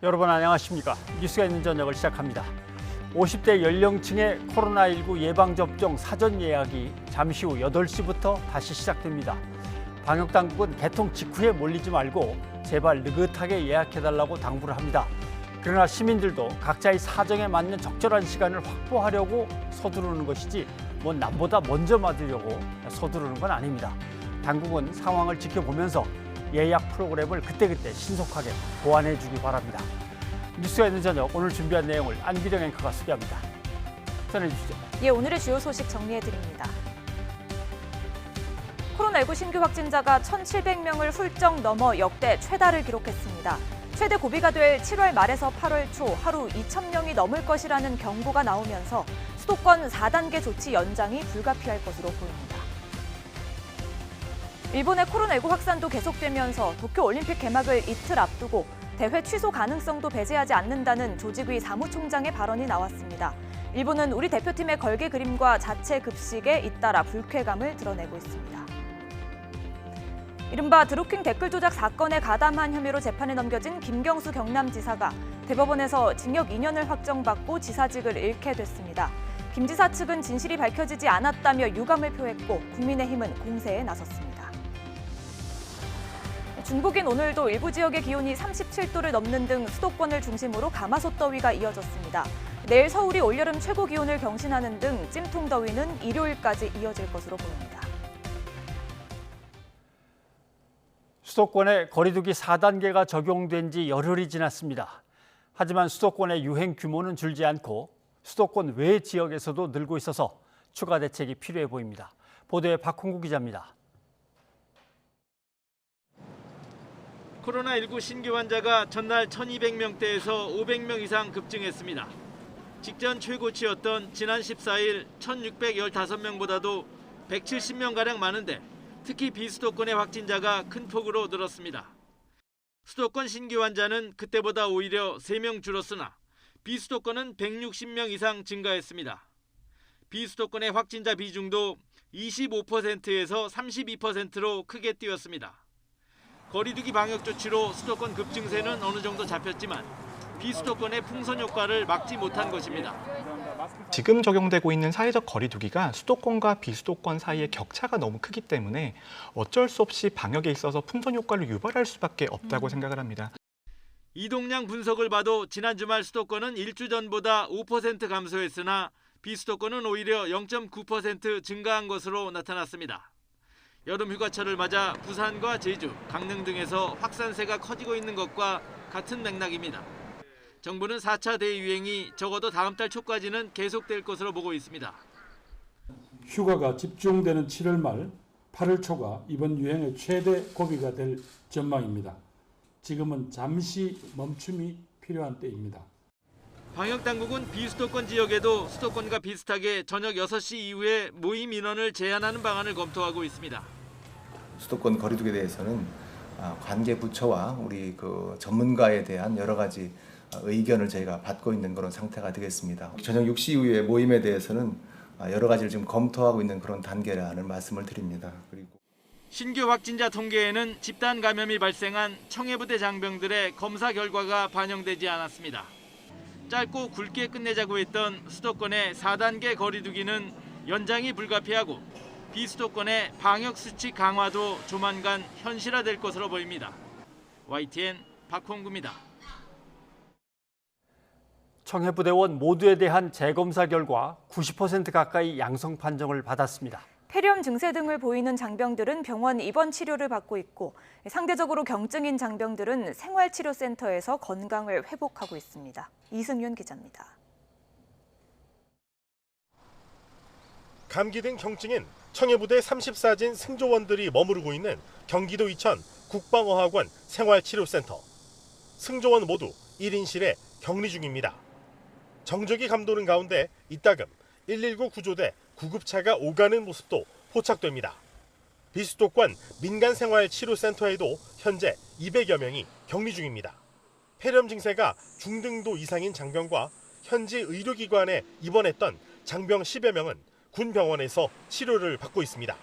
여러분 안녕하십니까? 뉴스가 있는 저녁을 시작합니다. 50대 연령층의 코로나19 예방접종 사전 예약이 잠시 후 8시부터 다시 시작됩니다. 방역당국은 개통 직후에 몰리지 말고 제발 느긋하게 예약해달라고 당부를 합니다. 그러나 시민들도 각자의 사정에 맞는 적절한 시간을 확보하려고 서두르는 것이지 남보다 먼저 맞으려고 서두르는 건 아닙니다. 당국은 상황을 지켜보면서 예약 프로그램을 그때그때 신속하게 보완해 주기 바랍니다. 뉴스가 있는 저녁 오늘 준비한 내용을 안기령 앵커가 소개합니다. 전해주시죠. 오늘의 주요 소식 정리해드립니다. 코로나19 신규 확진자가 1,700명을 훌쩍 넘어 역대 최다를 기록했습니다. 최대 고비가 될 7월 말에서 8월 초 하루 2,000명이 넘을 것이라는 경고가 나오면서 수도권 4단계 조치 연장이 불가피할 것으로 보입니다. 일본의 코로나19 확산도 계속되면서 도쿄올림픽 개막을 이틀 앞두고 대회 취소 가능성도 배제하지 않는다는 조직위 사무총장의 발언이 나왔습니다. 일본은 우리 대표팀의 걸개 그림과 자체 급식에 잇따라 불쾌감을 드러내고 있습니다. 이른바 드루킹 댓글 조작 사건에 가담한 혐의로 재판에 넘겨진 김경수 경남지사가 대법원에서 징역 2년을 확정받고 지사직을 잃게 됐습니다. 김 지사 측은 진실이 밝혀지지 않았다며 유감을 표했고 국민의힘은 공세에 나섰습니다. 중국인 오늘도 일부 지역의 기온이 37도를 넘는 등 수도권을 중심으로 가마솥 더위가 이어졌습니다. 내일 서울이 올여름 최고 기온을 경신하는 등 찜통 더위는 일요일까지 이어질 것으로 보입니다. 수도권에 거리두기 4단계가 적용된 지 열흘이 지났습니다. 하지만 수도권의 유행 규모는 줄지 않고 수도권 외 지역에서도 늘고 있어서 추가 대책이 필요해 보입니다. 보도에 박홍구 기자입니다. 코로나19 신규 환자가 전날 1,200명대에서 500명 이상 급증했습니다. 직전 최고치였던 지난 14일 1,615명보다도 170명가량 많은데 특히 비수도권의 확진자가 큰 폭으로 늘었습니다. 수도권 신규 환자는 그때보다 오히려 3명 줄었으나 비수도권은 160명 이상 증가했습니다. 비수도권의 확진자 비중도 25%에서 32%로 크게 뛰었습니다. 거리두기 방역 조치로 수도권 급증세는 어느 정도 잡혔지만 비수도권의 풍선 효과를 막지 못한 것입니다. 지금 적용되고 있는 사회적 거리두기가 수도권과 비수도권 사이의 격차가 너무 크기 때문에 어쩔 수 없이 방역에 있어서 풍선 효과를 유발할 수밖에 없다고 생각을 합니다. 이동량 분석을 봐도 지난 주말 수도권은 일주 전보다 5% 감소했으나 비수도권은 오히려 0.9% 증가한 것으로 나타났습니다. 여름 휴가철을 맞아 부산과 제주, 강릉 등에서 확산세가 커지고 있는 것과 같은 맥락입니다. 정부는 4차 대유행이 적어도 다음 달 초까지는 계속될 것으로 보고 있습니다. 휴가가 집중되는 7월 말, 8월 초가 이번 유행의 최대 고비가 될 전망입니다. 지금은 잠시 멈춤이 필요한 때입니다. 방역당국은 비수도권 지역에도 수도권과 비슷하게 저녁 6시 이후에 모임 인원을 제한하는 방안을 검토하고 있습니다. 수도권 거리두기에 대해서는 관계 부처와 우리 전문가에 대한 여러 가지 의견을 저희가 받고 있는 그런 상태가 되겠습니다. 저녁 6시 이후의 모임에 대해서는 여러 가지를 지금 검토하고 있는 그런 단계라는 말씀을 드립니다. 그리고 신규 확진자 통계에는 집단 감염이 발생한 청해부대 장병들의 검사 결과가 반영되지 않았습니다. 짧고 굵게 끝내자고 했던 수도권의 4단계 거리두기는 연장이 불가피하고 비수도권의 방역수칙 강화도 조만간 현실화될 것으로 보입니다. YTN 박홍구입니다. 청해부대원 모두에 대한 재검사 결과 90% 가까이 양성 판정을 받았습니다. 폐렴 증세 등을 보이는 장병들은 병원 입원 치료를 받고 있고 상대적으로 경증인 장병들은 생활치료센터에서 건강을 회복하고 있습니다. 이승윤 기자입니다. 감기 등 경증인 청해부대 34진 승조원들이 머무르고 있는 경기도 이천 국방어학원 생활치료센터. 승조원 모두 1인실에 격리 중입니다. 정적이 감도는 가운데 이따금 119 구조대 구급차가 오가는 모습도 포착됩니다. 비수도권 민간생활치료센터에도 현재 200여 명이 격리 중입니다. 폐렴 증세가 중등도 이상인 장병과 현지 의료기관에 입원했던 장병 10여 명은 군 병원에서 치료를 받고 있습니다.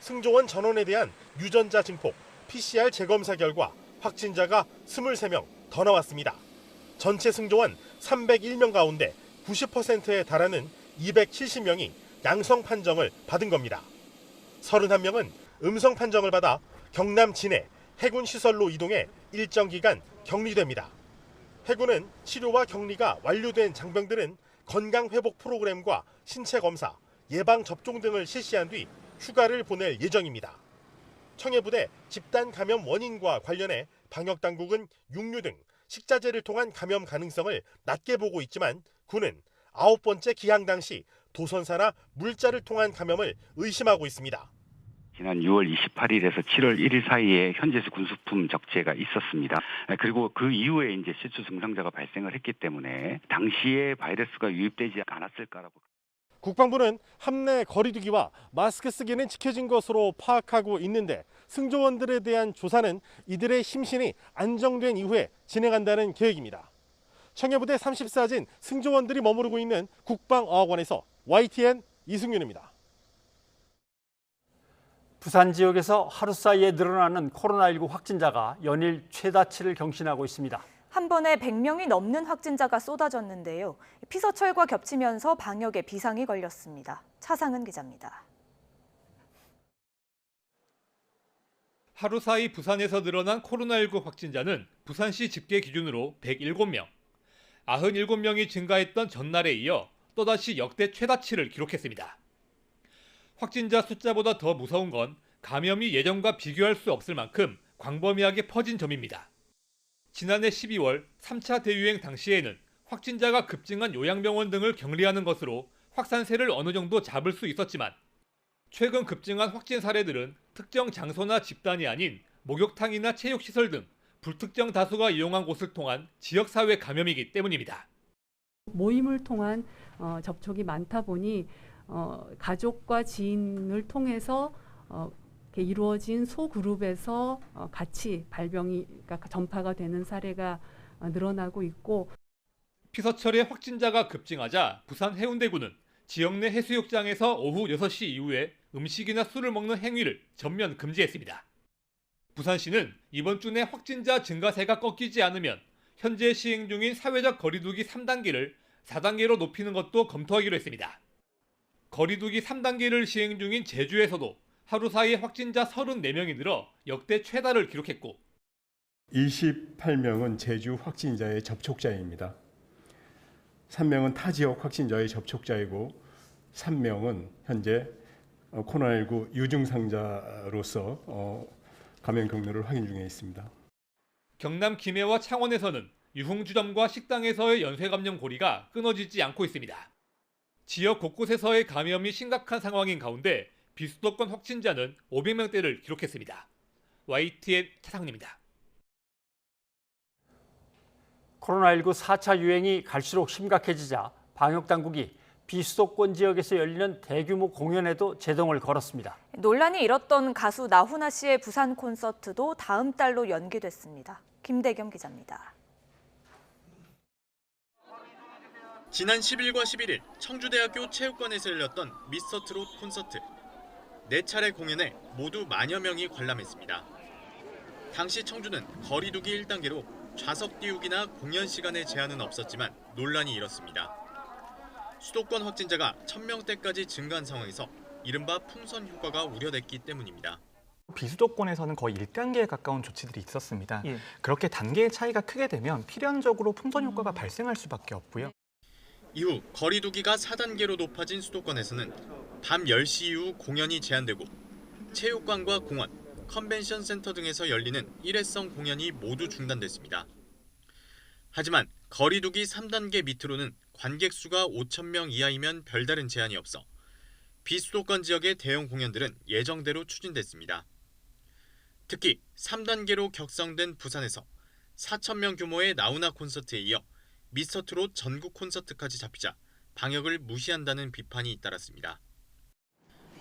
승조원 전원에 대한 유전자 증폭, PCR 재검사 결과 확진자가 23명 더 나왔습니다. 전체 승조원 301명 가운데 90%에 달하는 270명이 양성 판정을 받은 겁니다. 31명은 음성 판정을 받아 경남 진해 해군 시설로 이동해 일정 기간 격리됩니다. 해군은 치료와 격리가 완료된 장병들은 건강 회복 프로그램과 신체 검사, 예방 접종 등을 실시한 뒤 휴가를 보낼 예정입니다. 청해부대 집단 감염 원인과 관련해 방역 당국은 육류 등 식자재를 통한 감염 가능성을 낮게 보고 있지만 군은 9번째 기항 당시 도선사나 물자를 통한 감염을 의심하고 있습니다. 지난 6월 28일에서 7월 1일 사이에 현재수 군수품 적재가 있었습니다. 그리고 그 이후에 이제 실수 증상자가 발생을 했기 때문에 당시에 바이러스가 유입되지 않았을까라고. 국방부는 함내 거리두기와 마스크 쓰기는 지켜진 것으로 파악하고 있는데 승조원들에 대한 조사는 이들의 심신이 안정된 이후에 진행한다는 계획입니다. 청해부대 34진 승조원들이 머무르고 있는 국방어학원에서 YTN 이승윤입니다. 부산 지역에서 하루 사이에 늘어나는 코로나19 확진자가 연일 최다치를 경신하고 있습니다. 한 번에 100명이 넘는 확진자가 쏟아졌는데요. 피서철과 겹치면서 방역에 비상이 걸렸습니다. 차상은 기자입니다. 하루 사이 부산에서 늘어난 코로나19 확진자는 부산시 집계 기준으로 107명. 97명이 증가했던 전날에 이어 또다시 역대 최다치를 기록했습니다. 확진자 숫자보다 더 무서운 건 감염이 예전과 비교할 수 없을 만큼 광범위하게 퍼진 점입니다. 지난해 12월 3차 대유행 당시에는 확진자가 급증한 요양병원 등을 격리하는 것으로 확산세를 어느 정도 잡을 수 있었지만 최근 급증한 확진 사례들은 특정 장소나 집단이 아닌 목욕탕이나 체육시설 등 불특정 다수가 이용한 곳을 통한 지역사회 감염이기 때문입니다. 모임을 통한 접촉이 많다 보니 가족과 지인을 통해서 이루어진 소그룹에서 같이 발병이 전파가 되는 사례가 늘어나고 있고 피서철에 확진자가 급증하자 부산 해운대구는 지역 내 해수욕장에서 오후 6시 이후에 음식이나 술을 먹는 행위를 전면 금지했습니다. 부산시는 이번 주 내 확진자 증가세가 꺾이지 않으면 현재 시행 중인 사회적 거리두기 3단계를 4단계로 높이는 것도 검토하기로 했습니다. 거리두기 3단계를 시행 중인 제주에서도 하루 사이에 확진자 34명이 늘어 역대 최다를 기록했고 28명은 제주 확진자의 접촉자입니다. 3명은 타 지역 확진자의 접촉자이고 3명은 현재 코로나19 유증상자로서 감염 경로를 확인 중에 있습니다. 경남 김해와 창원에서는 유흥주점과 식당에서의 연쇄 감염 고리가 끊어지지 않고 있습니다. 지역 곳곳에서의 감염이 심각한 상황인 가운데 비수도권 확진자는 500명대를 기록했습니다. YTN 차상입니다. 코로나19 4차 유행이 갈수록 심각해지자 방역당국이 비수도권 지역에서 열리는 대규모 공연에도 제동을 걸었습니다. 논란이 일었던 가수 나훈아 씨의 부산 콘서트도 다음 달로 연기됐습니다. 김대겸 기자입니다. 지난 10일과 11일 청주대학교 체육관에서 열렸던 미스터트롯 콘서트. 4차례 공연에 모두 만여 명이 관람했습니다. 당시 청주는 거리두기 1단계로 좌석 띄우기나 공연 시간에 제한은 없었지만 논란이 일었습니다. 수도권 확진자가 1000명대까지 증가한 상황에서 이른바 풍선 효과가 우려됐기 때문입니다. 비수도권에서는 거의 1단계에 가까운 조치들이 있었습니다. 그렇게 단계의 차이가 크게 되면 필연적으로 풍선 효과가 발생할 수밖에 없고요. 이후 거리두기가 4단계로 높아진 수도권에서는 밤 10시 이후 공연이 제한되고 체육관과 공원, 컨벤션 센터 등에서 열리는 일회성 공연이 모두 중단됐습니다. 하지만 거리두기 3단계 밑으로는 관객 수가 5,000명 이하이면 별다른 제한이 없어 비수도권 지역의 대형 공연들은 예정대로 추진됐습니다. 특히 3단계로 격상된 부산에서 4,000명 규모의 나훈아 콘서트에 이어 미스터트롯 전국 콘서트까지 잡히자 방역을 무시한다는 비판이 잇따랐습니다.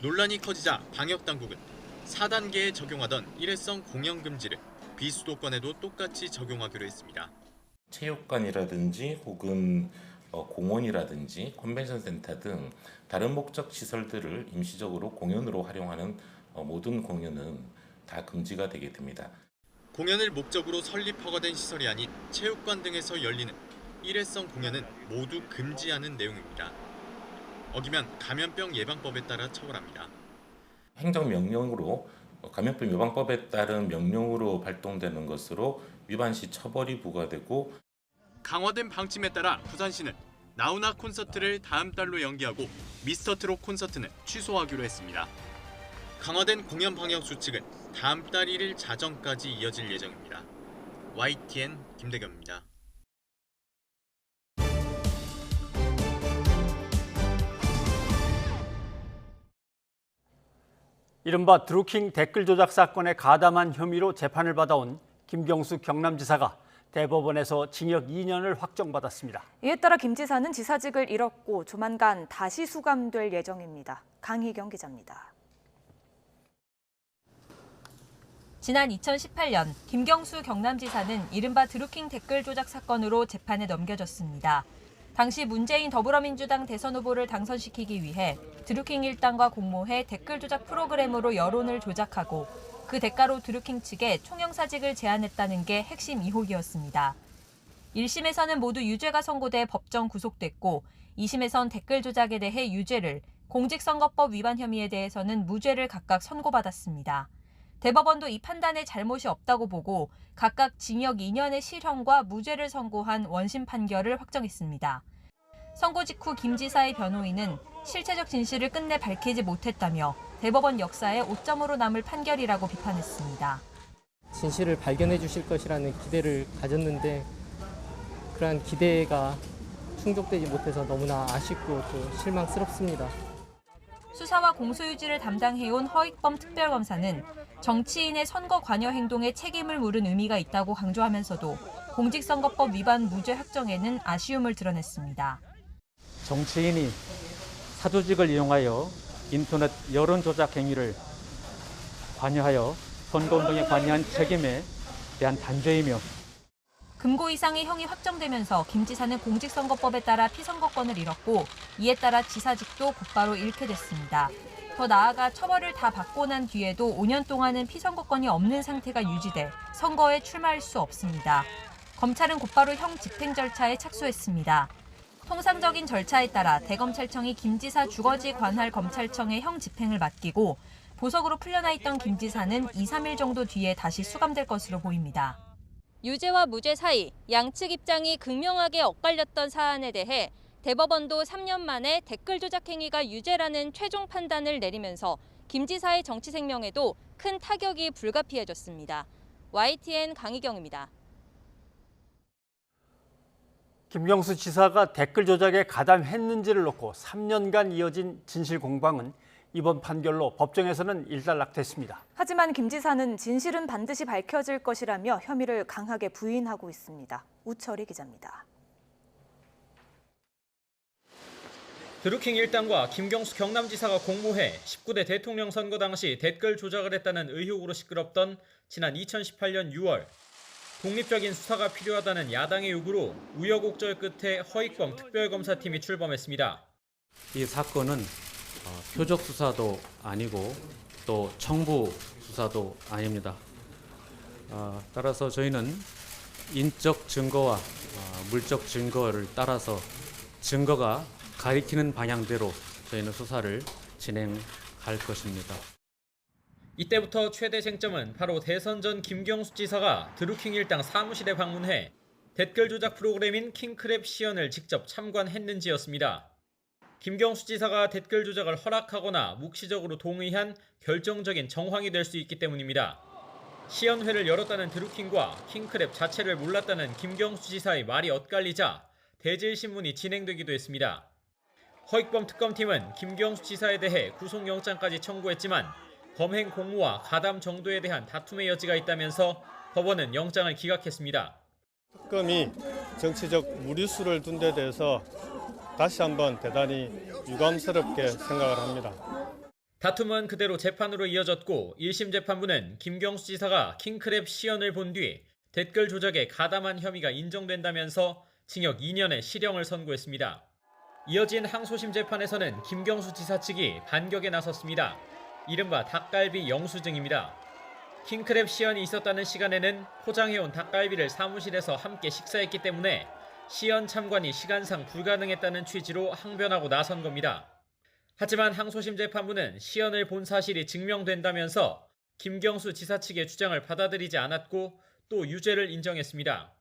논란이 커지자 방역당국은 4단계에 적용하던 일회성 공연 금지를 비수도권에도 똑같이 적용하기로 했습니다. 체육관이라든지 혹은 공원이라든지 컨벤션 센터 등 다른 목적 시설들을 임시적으로 공연으로 활용하는 모든 공연은 다 금지가 되게 됩니다. 공연을 목적으로 설립 허가된 시설이 아닌 체육관 등에서 열리는 일회성 공연은 모두 금지하는 내용입니다. 어기면 감염병 예방법에 따라 처벌합니다. 행정명령으로 감염병 예방법에 따른 명령으로 발동되는 것으로 위반 시 처벌이 부과되고 강화된 방침에 따라 부산시는 나우나 콘서트를 다음 달로 연기하고 미스터트롯 콘서트는 취소하기로 했습니다. 강화된 공연 방역 수칙은 다음 달 1일 자정까지 이어질 예정입니다. YTN 김대겸입니다. 이른바 드루킹 댓글 조작 사건의 가담한 혐의로 재판을 받아온 김경수 경남지사가 대법원에서 징역 2년을 확정받았습니다. 이에 따라 김 지사는 지사직을 잃었고 조만간 다시 수감될 예정입니다. 강희경 기자입니다. 지난 2018년 김경수 경남지사는 이른바 드루킹 댓글 조작 사건으로 재판에 넘겨졌습니다. 당시 문재인 더불어민주당 대선 후보를 당선시키기 위해 드루킹 일당과 공모해 댓글 조작 프로그램으로 여론을 조작하고 그 대가로 드루킹 측에 총영사직을 제안했다는 게 핵심 의혹이었습니다. 1심에서는 모두 유죄가 선고돼 법정 구속됐고 2심에선 댓글 조작에 대해 유죄를, 공직선거법 위반 혐의에 대해서는 무죄를 각각 선고받았습니다. 대법원도 이 판단에 잘못이 없다고 보고 각각 징역 2년의 실형과 무죄를 선고한 원심 판결을 확정했습니다. 선고 직후 김 지사의 변호인은 실체적 진실을 끝내 밝히지 못했다며 대법원 역사에 오점으로 남을 판결이라고 비판했습니다. 진실을 발견해 주실 것이라는 기대를 가졌는데 그러한 기대가 충족되지 못해서 너무나 아쉽고 또 실망스럽습니다. 수사와 공소유지를 담당해온 허익범 특별검사는 정치인의 선거 관여 행동에 책임을 물은 의미가 있다고 강조하면서도 공직선거법 위반 무죄 확정에는 아쉬움을 드러냈습니다. 정치인이 사조직을 이용하여 인터넷 여론 조작 행위를 관여하여 선거운동에 관여한 책임에 대한 단죄이며 금고 이상의 형이 확정되면서 김 지사는 공직선거법에 따라 피선거권을 잃었고 이에 따라 지사직도 곧바로 잃게 됐습니다. 더 나아가 처벌을 다 받고 난 뒤에도 5년 동안은 피선거권이 없는 상태가 유지돼 선거에 출마할 수 없습니다. 검찰은 곧바로 형 집행 절차에 착수했습니다. 통상적인 절차에 따라 대검찰청이 김 지사 주거지 관할 검찰청에 형 집행을 맡기고 보석으로 풀려나 있던 김 지사는 2, 3일 정도 뒤에 다시 수감될 것으로 보입니다. 유죄와 무죄 사이 양측 입장이 극명하게 엇갈렸던 사안에 대해 대법원도 3년 만에 댓글 조작 행위가 유죄라는 최종 판단을 내리면서 김 지사의 정치 생명에도 큰 타격이 불가피해졌습니다. YTN 강희경입니다. 김경수 지사가 댓글 조작에 가담했는지를 놓고 3년간 이어진 진실 공방은 이번 판결로 법정에서는 일단락됐습니다. 하지만 김 지사는 진실은 반드시 밝혀질 것이라며 혐의를 강하게 부인하고 있습니다. 우철희 기자입니다. 드루킹 일당과 김경수 경남지사가 공모해 19대 대통령 선거 당시 댓글 조작을 했다는 의혹으로 시끄럽던 지난 2018년 6월 독립적인 수사가 필요하다는 야당의 요구로 우여곡절 끝에 허익범 특별검사팀이 출범했습니다. 이 사건은 표적 수사도 아니고 또 청부 수사도 아닙니다. 따라서 저희는 인적 증거와 물적 증거를 따라서 증거가 가리키는 방향대로 저희는 수사를 진행할 것입니다. 이때부터 최대 쟁점은 바로 대선 전 김경수 지사가 드루킹 일당 사무실에 방문해 댓글 조작 프로그램인 킹크랩 시연을 직접 참관했는지였습니다. 김경수 지사가 댓글 조작을 허락하거나 묵시적으로 동의한 결정적인 정황이 될 수 있기 때문입니다. 시연회를 열었다는 드루킹과 킹크랩 자체를 몰랐다는 김경수 지사의 말이 엇갈리자 대질신문이 진행되기도 했습니다. 허익범 특검팀은 김경수 지사에 대해 구속영장까지 청구했지만 범행 공모와 가담 정도에 대한 다툼의 여지가 있다면서 법원은 영장을 기각했습니다. 특검이 정치적 무리수를 둔 데 대해서 다시 한번 대단히 유감스럽게 생각을 합니다. 다툼은 그대로 재판으로 이어졌고 1심 재판부는 김경수 지사가 킹크랩 시연을 본 뒤 댓글 조작에 가담한 혐의가 인정된다면서 징역 2년의 실형을 선고했습니다. 이어진 항소심 재판에서는 김경수 지사 측이 반격에 나섰습니다. 이른바 닭갈비 영수증입니다. 킹크랩 시연이 있었다는 시간에는 포장해온 닭갈비를 사무실에서 함께 식사했기 때문에 시연 참관이 시간상 불가능했다는 취지로 항변하고 나선 겁니다. 하지만 항소심 재판부는 시연을 본 사실이 증명된다면서 김경수 지사 측의 주장을 받아들이지 않았고 또 유죄를 인정했습니다.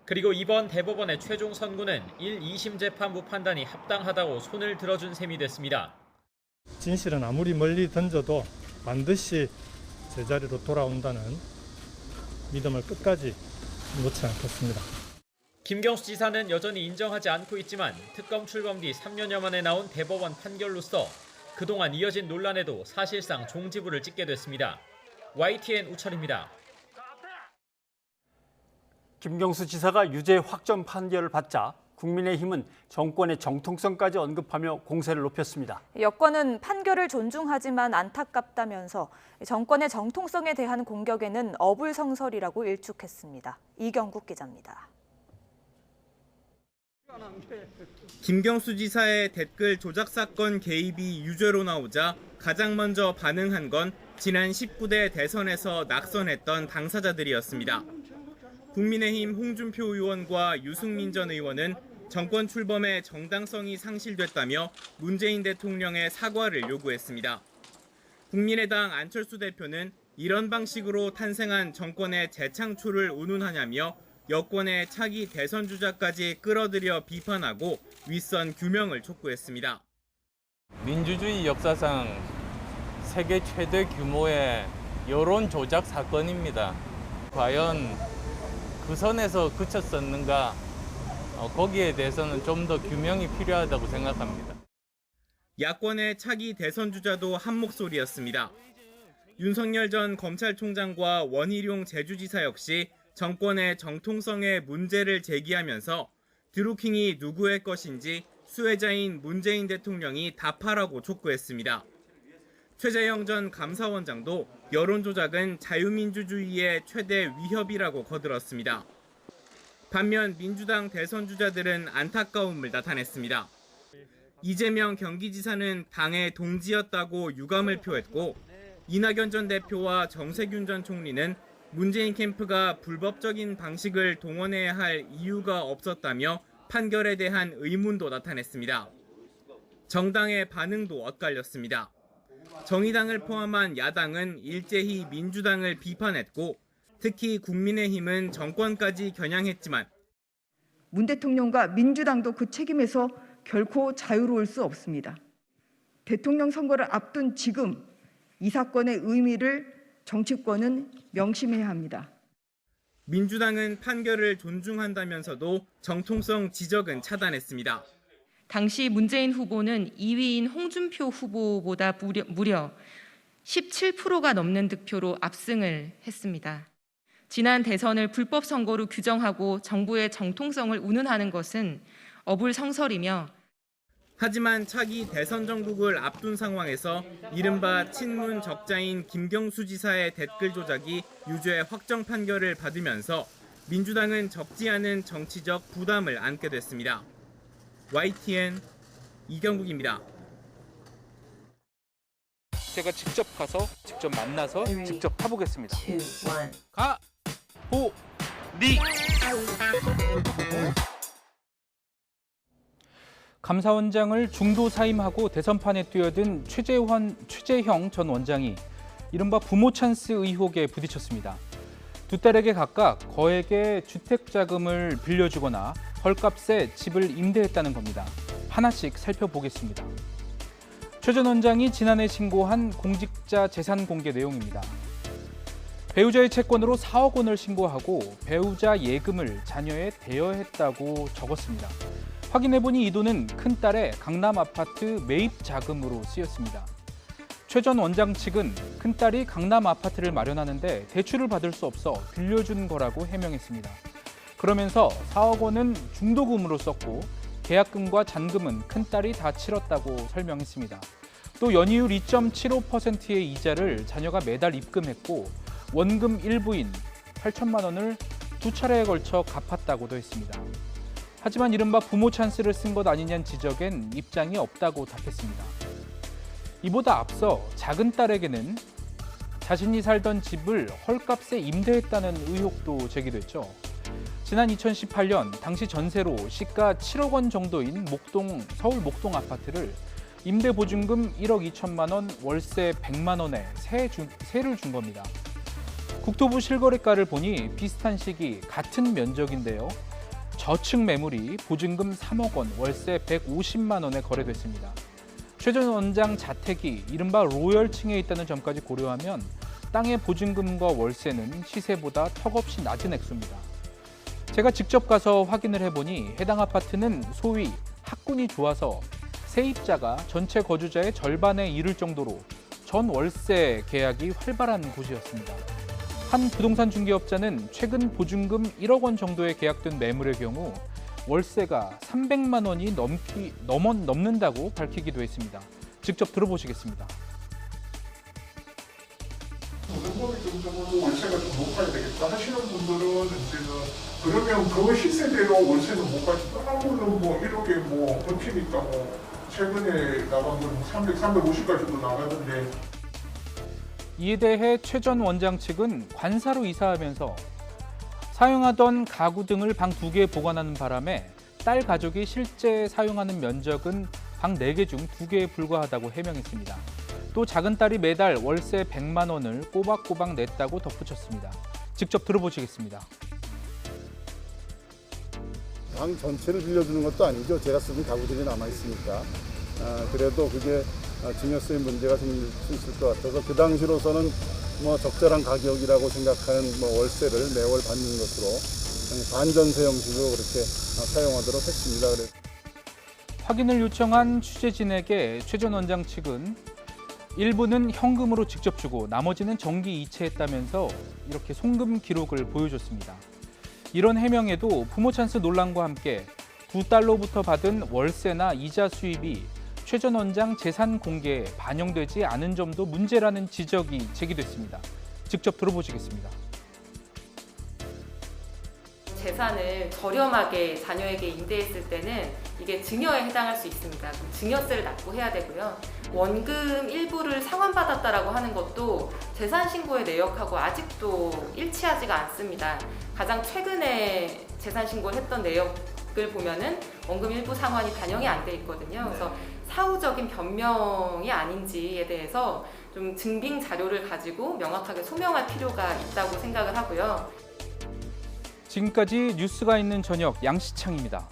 그리고 이번 대법원의 최종 선고는 1, 2심 재판부 판단이 합당하다고 손을 들어준 셈이 됐습니다. 진실은 아무리 멀리 던져도 반드시 제자리로 돌아온다는 믿음을 끝까지 놓지 않겠습니다. 김경수 지사는 여전히 인정하지 않고 있지만 특검 출범 뒤 3년여 만에 나온 대법원 판결로서 그동안 이어진 논란에도 사실상 종지부를 찍게 됐습니다. YTN 우철입니다. 김경수 지사가 유죄 확정 판결을 받자 국민의힘은 정권의 정통성까지 언급하며 공세를 높였습니다. 여권은 판결을 존중하지만 안타깝다면서 정권의 정통성에 대한 공격에는 어불성설이라고 일축했습니다. 이경국 기자입니다. 김경수 지사의 댓글 조작 사건 개입이 유죄로 나오자 가장 먼저 반응한 건 지난 19대 대선에서 낙선했던 당사자들이었습니다. 국민의힘 홍준표 의원과 유승민 전 의원은 정권 출범의 정당성이 상실됐다며 문재인 대통령의 사과를 요구했습니다. 국민의당 안철수 대표는 이런 방식으로 탄생한 정권의 재창출을 운운하냐며 여권의 차기 대선 주자까지 끌어들여 비판하고 윗선 규명을 촉구했습니다. 민주주의 역사상 세계 최대 규모의 여론 조작 사건입니다. 과연 그 선에서 그쳤었는가? 거기에 대해서는 좀 더 규명이 필요하다고 생각합니다. 야권의 차기 대선 주자도 한 목소리였습니다. 윤석열 전 검찰총장과 원희룡 제주지사 역시 정권의 정통성에 문제를 제기하면서 드루킹이 누구의 것인지 수혜자인 문재인 대통령이 답하라고 촉구했습니다. 최재형 전 감사원장도 여론 조작은 자유민주주의의 최대 위협이라고 거들었습니다. 반면 민주당 대선 주자들은 안타까움을 나타냈습니다. 이재명 경기지사는 당의 동지였다고 유감을 표했고 이낙연 전 대표와 정세균 전 총리는 문재인 캠프가 불법적인 방식을 동원해야 할 이유가 없었다며 판결에 대한 의문도 나타냈습니다. 정당의 반응도 엇갈렸습니다. 정의당을 포함한 야당은 일제히 민주당을 비판했고 특히 국민의힘은 정권까지 겨냥했지만 문 대통령과 민주당도 그 책임에서 결코 자유로울 수 없습니다. 대통령 선거를 앞둔 지금 이 사건의 의미를 정치권은 명심해야 합니다. 민주당은 판결을 존중한다면서도 정통성 지적은 차단했습니다. 당시 문재인 후보는 2위인 홍준표 후보보다 무려 17%가 넘는 득표로 압승을 했습니다. 지난 대선을 불법 선거로 규정하고 정부의 정통성을 운운하는 것은 어불성설이며 하지만 차기 대선 정국을 앞둔 상황에서 이른바 친문 적자인 김경수 지사의 댓글 조작이 유죄 확정 판결을 받으면서 민주당은 적지 않은 정치적 부담을 안게 됐습니다. YTN 이경국입니다. 제가 직접 가서 직접 만나서 직접 타보겠습니다. 가! 보! 리! 감사원장을 중도 사임하고 대선판에 뛰어든 최재형 전 원장이 이른바 부모 찬스 의혹에 부딪혔습니다. 두 딸에게 각각 거액의 주택자금을 빌려주거나 헐값에 집을 임대했다는 겁니다. 하나씩 살펴보겠습니다. 최 전 원장이 지난해 신고한 공직자 재산 공개 내용입니다. 배우자의 채권으로 4억 원을 신고하고 배우자 예금을 자녀에 대여했다고 적었습니다. 확인해보니 이 돈은 큰딸의 강남 아파트 매입 자금으로 쓰였습니다. 최 전 원장 측은 큰딸이 강남 아파트를 마련하는데 대출을 받을 수 없어 빌려준 거라고 해명했습니다. 그러면서 4억 원은 중도금으로 썼고 계약금과 잔금은 큰딸이 다 치렀다고 설명했습니다. 또 연이율 2.75%의 이자를 자녀가 매달 입금했고 원금 일부인 8천만 원을 두 차례에 걸쳐 갚았다고도 했습니다. 하지만 이른바 부모 찬스를 쓴 것 아니냐는 지적엔 입장이 없다고 답했습니다. 이보다 앞서 작은 딸에게는 자신이 살던 집을 헐값에 임대했다는 의혹도 제기됐죠. 지난 2018년 당시 전세로 시가 7억 원 정도인 서울 목동 아파트를 임대 보증금 1억 2천만 원, 월세 100만 원에 세를 준 겁니다. 국토부 실거래가를 보니 비슷한 시기 같은 면적인데요. 저층 매물이 보증금 3억 원, 월세 150만 원에 거래됐습니다. 최 전 원장 자택이 이른바 로열층에 있다는 점까지 고려하면 땅의 보증금과 월세는 시세보다 턱없이 낮은 액수입니다. 제가 직접 가서 확인을 해보니 해당 아파트는 소위 학군이 좋아서 세입자가 전체 거주자의 절반에 이를 정도로 전 월세 계약이 활발한 곳이었습니다. 한 부동산 중개업자는 최근 보증금 1억 원 정도에 계약된 매물의 경우 월세가 300만 원이 넘는다고 밝히기도 했습니다. 직접 들어보시겠습니다. 월세가 좀 높아야 되겠다 하시는 분들은 이제는 그러면 그 시세대로 월세는 못 받지. 다른 거는 뭐 1억에 뭐 버티니까 뭐 최근에 나간 건 300, 350까지도 나가던데. 이에 대해 최 전 원장 측은 관사로 이사하면서 사용하던 가구 등을 방 2개 보관하는 바람에 딸 가족이 실제 사용하는 면적은 방 4개 중 2개에 불과하다고 해명했습니다. 또 작은 딸이 매달 월세 100만 원을 꼬박꼬박 냈다고 덧붙였습니다. 직접 들어보시겠습니다. 방 전체를 빌려주는 것도 아니죠. 제가 쓰는 가구들이 남아있으니까. 그래도 그게 증여세의 문제가 생길 수 있을 것 같아서 그 당시로서는 뭐 적절한 가격이라고 생각하는 뭐 월세를 매월 받는 것으로 반전세 형식으로 그렇게 사용하도록 했습니다. 그래서 확인을 요청한 취재진에게 최 전 원장 측은 일부는 현금으로 직접 주고 나머지는 정기 이체했다면서 이렇게 송금 기록을 보여줬습니다. 이런 해명에도 부모 찬스 논란과 함께 두 딸로부터 받은 월세나 이자 수입이 최 전 원장 재산 공개에 반영되지 않은 점도 문제라는 지적이 제기됐습니다. 직접 들어보시겠습니다. 재산을 저렴하게 자녀에게 임대했을 때는 이게 증여에 해당할 수 있습니다. 그럼 증여세를 납부해야 되고요. 원금 일부를 상환받았다라고 하는 것도 재산 신고의 내역하고 아직도 일치하지가 않습니다. 가장 최근에 재산 신고를 했던 내역을 보면은 원금 일부 상환이 반영이 안 돼 있거든요. 그래서 사후적인 변명이 아닌지에 대해서 좀 증빙 자료를 가지고 명확하게 소명할 필요가 있다고 생각을 하고요. 지금까지 뉴스가 있는 저녁 양시창입니다.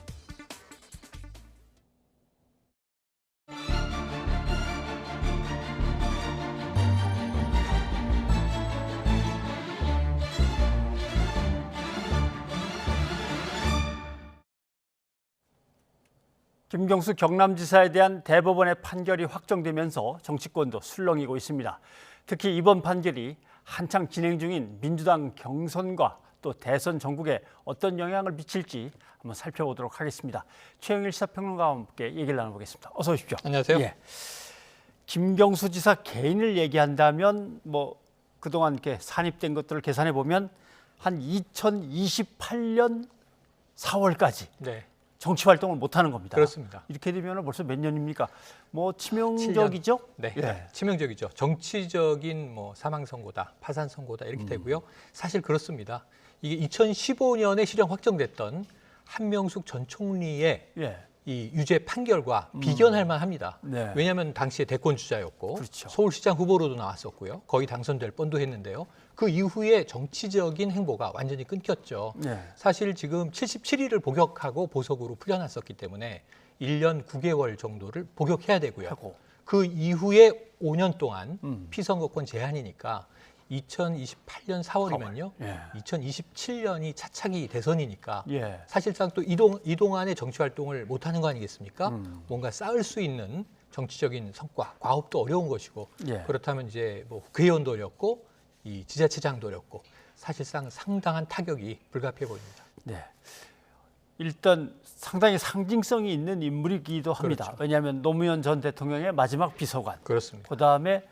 김경수 경남지사에 대한 대법원의 판결이 확정되면서 정치권도 술렁이고 있습니다. 특히 이번 판결이 한창 진행 중인 민주당 경선과 또 대선 전국에 어떤 영향을 미칠지 한번 살펴보도록 하겠습니다. 최영일 시사평론가와 함께 얘기를 나눠보겠습니다. 어서 오십시오. 안녕하세요. 예. 김경수 지사 개인을 얘기한다면 뭐 그동안 이렇게 산입된 것들을 계산해 보면 한 2028년 4월까지 네. 정치 활동을 못 하는 겁니다. 그렇습니다. 이렇게 되면 벌써 몇 년입니까? 뭐 치명적이죠? 7년. 네. 네, 치명적이죠. 정치적인 뭐 사망 선고다, 파산 선고다 이렇게 되고요. 사실 그렇습니다. 이게 2015년에 실형 확정됐던 한명숙 전 총리의 이 유죄 판결과 비견할 만합니다. 네. 왜냐하면 당시에 대권 주자였고 그렇죠. 서울시장 후보로도 나왔었고요. 거의 당선될 뻔도 했는데요. 그 이후에 정치적인 행보가 완전히 끊겼죠. 네. 사실 지금 77일을 복역하고 보석으로 풀려났었기 때문에 1년 9개월 정도를 복역해야 되고요. 그 이후에 5년 동안 피선거권 제한이니까 2028년 4월이면요. 2027년이 차차기 대선이니까 사실상 또 이동안의 정치 활동을 못하는 거 아니겠습니까? 뭔가 쌓을 수 있는 정치적인 성과, 과업도 어려운 것이고 그렇다면 이제 뭐 국회의원도 어렵고 이 지자체장도 어렵고 사실상 상당한 타격이 불가피해 보입니다. 네. 일단 상당히 상징성이 있는 인물이기도 합니다. 그렇죠. 왜냐하면 노무현 전 대통령의 마지막 비서관. 그렇습니다. 그다음에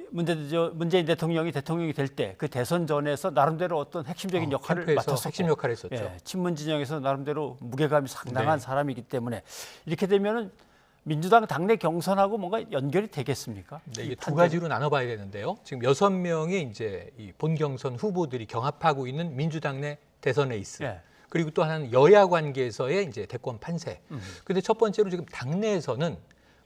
문재인 대통령이 될 때 그 대선 전에서 나름대로 어떤 핵심적인 역할을 맡았었고, 핵심 역할을 했었죠. 친문 진영에서 나름대로 무게감이 상당한 사람이기 때문에 이렇게 되면은 민주당 당내 경선하고 뭔가 연결이 되겠습니까? 네, 이게 두 가지로 나눠봐야 되는데요. 지금 6명의 이제 이 본경선 후보들이 경합하고 있는 민주당 내 대선 레이스. 예. 그리고 또 하나는 여야 관계에서의 이제 대권 판세. 근데 첫 번째로 지금 당내에서는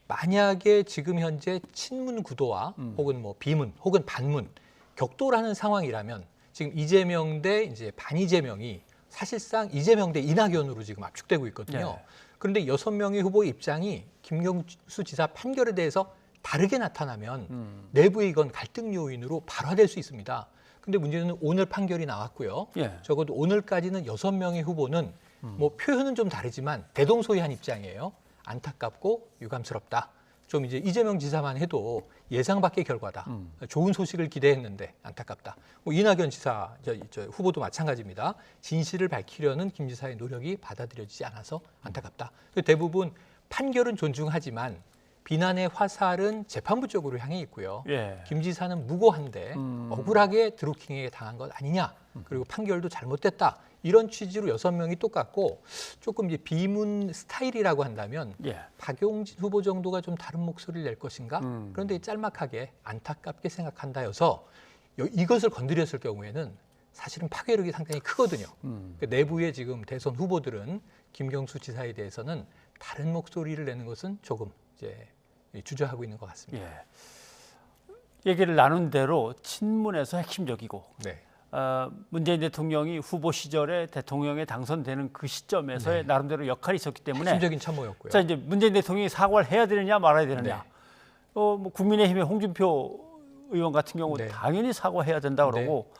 만약에 지금 현재 친문 구도와 혹은 뭐 비문 혹은 반문 격돌하는 상황이라면 지금 이재명 대 이제 반이재명이 사실상 이재명 대 이낙연으로 지금 압축되고 있거든요. 예. 그런데 6명의 후보의 입장이 김경수 지사 판결에 대해서 다르게 나타나면 내부에 이건 갈등 요인으로 발화될 수 있습니다. 근데 문제는 오늘 판결이 나왔고요. 예. 적어도 오늘까지는 6명의 후보는 뭐 표현은 좀 다르지만 대동소이한 입장이에요. 안타깝고 유감스럽다. 좀 이제 이재명 지사만 해도 예상 밖의 결과다. 좋은 소식을 기대했는데 안타깝다. 뭐 이낙연 지사 저 후보도 마찬가지입니다. 진실을 밝히려는 김 지사의 노력이 받아들여지지 않아서 안타깝다. 대부분 판결은 존중하지만 비난의 화살은 재판부 쪽으로 향해 있고요. 예. 김 지사는 무고한데 억울하게 드루킹에게 당한 것 아니냐. 그리고 판결도 잘못됐다. 이런 취지로 6명이 똑같고 조금 이제 비문 스타일이라고 한다면 예. 박용진 후보 정도가 좀 다른 목소리를 낼 것인가? 그런데 짤막하게 안타깝게 생각한다여서 이것을 건드렸을 경우에는 사실은 파괴력이 상당히 크거든요. 그러니까 내부의 지금 대선 후보들은 김경수 지사에 대해서는 다른 목소리를 내는 것은 조금 이제 주저하고 있는 것 같습니다. 예. 얘기를 나눈 대로 친문에서 핵심적이고 네. 문재인 대통령이 후보 시절에 대통령에 당선되는 그 시점에서의 네. 나름대로 역할이 있었기 때문에 핵심적인 참모였고요. 자, 이제 문재인 대통령이 사과를 해야 되느냐 말아야 되느냐. 네. 뭐 국민의힘의 홍준표 의원 같은 경우 네. 당연히 사과해야 된다 그러고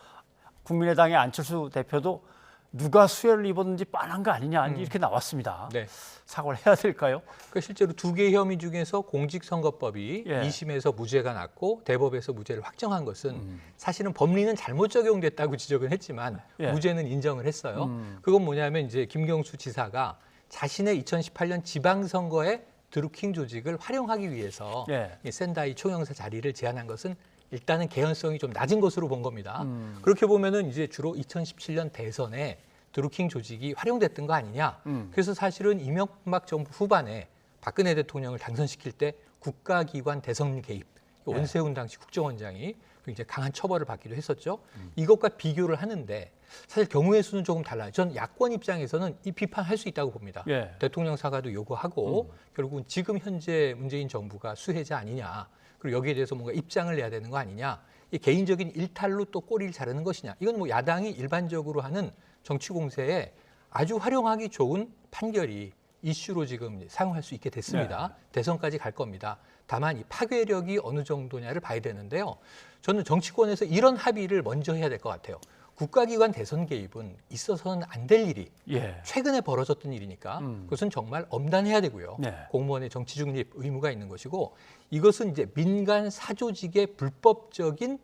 국민의당의 안철수 대표도 누가 수혜를 입었는지 뻔한 거 아니냐 이렇게 나왔습니다. 네. 사과를 해야 될까요? 그러니까 실제로 두 개의 혐의 중에서 공직선거법이 예. 2심에서 무죄가 났고 대법에서 무죄를 확정한 것은 사실은 법리는 잘못 적용됐다고 지적은 했지만 예. 무죄는 인정을 했어요. 그건 뭐냐면 이제 김경수 지사가 자신의 2018년 지방선거에 드루킹 조직을 활용하기 위해서 예. 이 센다이 총영사 자리를 제안한 것은 일단은 개연성이 좀 낮은 것으로 본 겁니다. 그렇게 보면은 이제 주로 2017년 대선에 드루킹 조직이 활용됐던 거 아니냐. 그래서 사실은 이명박 정부 후반에 박근혜 대통령을 당선시킬 때 국가기관 대선 개입, 원세훈 당시 국정원장이 굉장히 강한 처벌을 받기도 했었죠. 이것과 비교를 하는데 사실 경우의 수는 조금 달라요. 전 야권 입장에서는 이 비판할 수 있다고 봅니다. 예. 대통령 사과도 요구하고 결국은 지금 현재 문재인 정부가 수혜자 아니냐. 그리고 여기에 대해서 뭔가 입장을 내야 되는 거 아니냐. 이 개인적인 일탈로 또 꼬리를 자르는 것이냐. 이건 뭐 야당이 일반적으로 하는 정치 공세에 아주 활용하기 좋은 판결이 이슈로 지금 사용할 수 있게 됐습니다. 네. 대선까지 갈 겁니다. 다만 이 파괴력이 어느 정도냐를 봐야 되는데요. 저는 정치권에서 이런 합의를 먼저 해야 될 것 같아요. 국가기관 대선 개입은 있어서는 안 될 일이 예. 최근에 벌어졌던 일이니까 그것은 정말 엄단해야 되고요. 네. 공무원의 정치 중립 의무가 있는 것이고 이것은 이제 민간 사조직의 불법적인